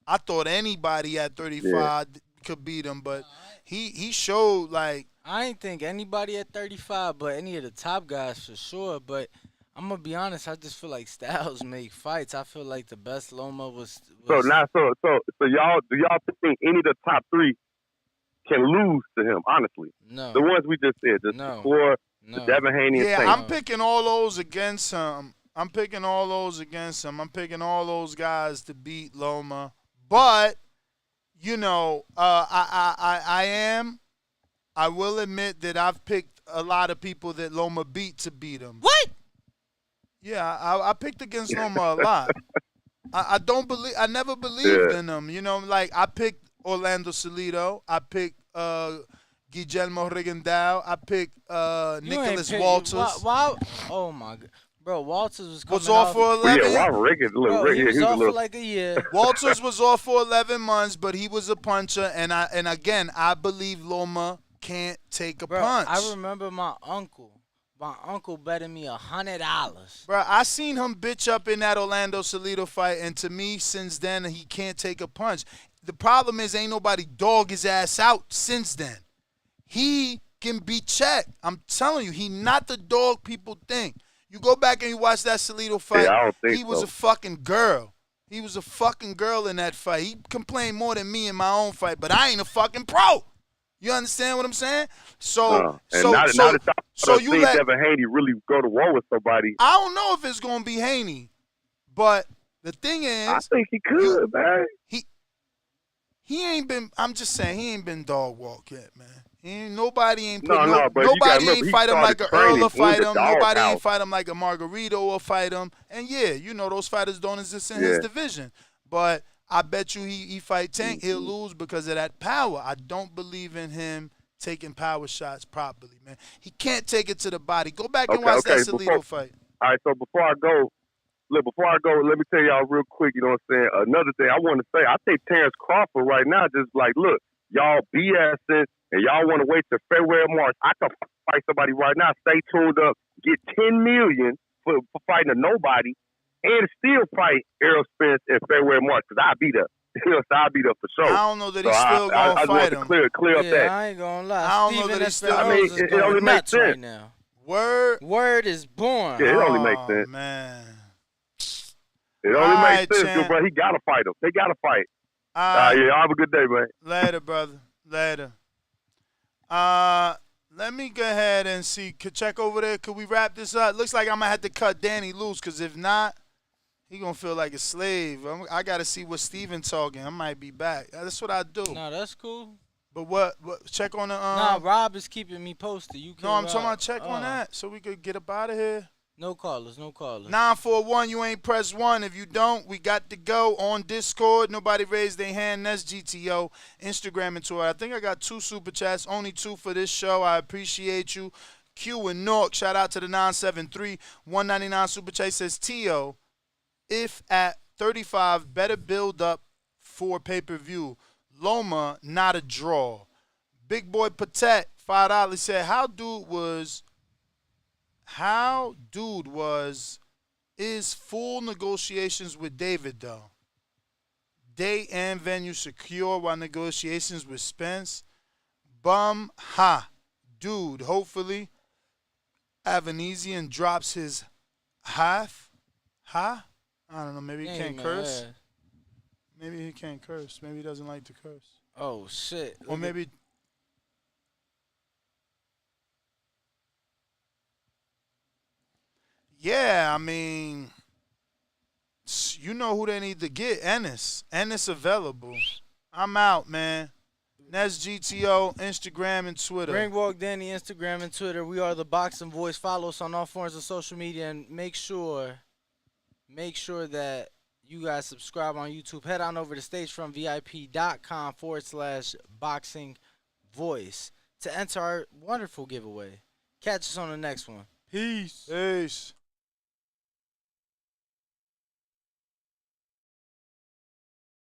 I thought anybody at 35 could beat him, but he showed like I ain't think anybody at 35, but any of the top guys for sure. But I'm gonna be honest, I just feel like Styles make fights. I feel like the best Loma was. So now, so y'all, do y'all think any of the top three can lose to him? Honestly, no. The ones we just said, the Shakur, the Devin Haney, and Yeah, Saint. I'm picking all those against him. I'm picking all those guys to beat Loma. But you know, I will admit that I've picked a lot of people that Loma beat to beat him. What? Yeah, I picked against Loma a lot. I never believed in him. You know, like I picked Orlando Salido. I picked Guillermo Rigondeaux. I picked Nicholas Walters. Wow. Oh my God. Bro, Walters was coming off for 11. Yeah, he was off for like a year. Walters was off for 11 months, but he was a puncher. And again, I believe Loma can't take a punch. I remember my uncle betting me $100. Bro, I seen him bitch up in that Orlando Salido fight, and to me, since then, he can't take a punch. The problem is ain't nobody dog his ass out since then. He can be checked. I'm telling you, he not the dog people think. You go back and you watch that Salido fight, he was a fucking girl. He was a fucking girl in that fight. He complained more than me in my own fight, but I ain't a fucking pro. You understand what I'm saying? So you let Devin Haney really go to war with somebody. I don't know if it's gonna be Haney, but the thing is, I think he could, man. He ain't been. I'm just saying he ain't been dog walk yet, man. Nobody ain't put nobody ain't fight him like a Earl or fight him. Nobody ain't house. fight him like a Margarito or fight him. And yeah, you know those fighters don't exist in his division. But I bet you he fight Tank, he'll lose because of that power. I don't believe in him taking power shots properly, man. He can't take it to the body. Go back and watch that Salido fight. All right, so before I go, let me tell y'all real quick, you know what I'm saying? Another thing I want to say, I think Terrence Crawford right now just like, look, y'all BSing and y'all want to wait till February, March. I can fight somebody right now. Stay tuned up, get $10 million for fighting a nobody, and still fight Errol Spence in February, March, because I'll be there. I'll be there for sure. I don't know that he's still going to fight him. Clear up that. I ain't going to lie. I don't know that he's still. I mean, it only makes sense. Right now. Word is born. Yeah, it only makes sense. Man. It only makes sense, bro. He got to fight him. They got to fight. Yeah, have a good day, man. Later, brother. Later. Let me go ahead and see. Check over there. Could we wrap this up? Looks like I'm going to have to cut Danny loose, because if not, he going to feel like a slave. I got to see what Steven talking. I might be back. That's what I do. No, that's cool. But what check on the Nah, Rob is keeping me posted. You can. No, I'm talking about check on that so we could get up out of here. No callers. 941, you ain't press 1. If you don't, we got to go on Discord. Nobody raised their hand. That's GTO, Instagram, and Twitter. I think I got 2 super chats, only 2 for this show. I appreciate you. Q and Nork, shout out to the 973. 199 super chat says, T.O., if at 35, better build up for pay-per-view. Loma, not a draw. Big Boy Patet, $5 said, how dude is full negotiations with David, though. Day and venue secure while negotiations with Spence. Bum, dude, hopefully Avanesian drops his half. I don't know, maybe he can't curse. Maybe he can't curse. Maybe he doesn't like to curse. Oh, shit. Or maybe... Yeah, I mean, you know who they need to get. Ennis available. I'm out, man. That's GTO, Instagram, and Twitter. Ringwalk Danny, Instagram, and Twitter. We are the Boxing Voice. Follow us on all forms of social media, and make sure that you guys subscribe on YouTube. Head on over to stagefrontvip.com/boxing voice to enter our wonderful giveaway. Catch us on the next one. Peace.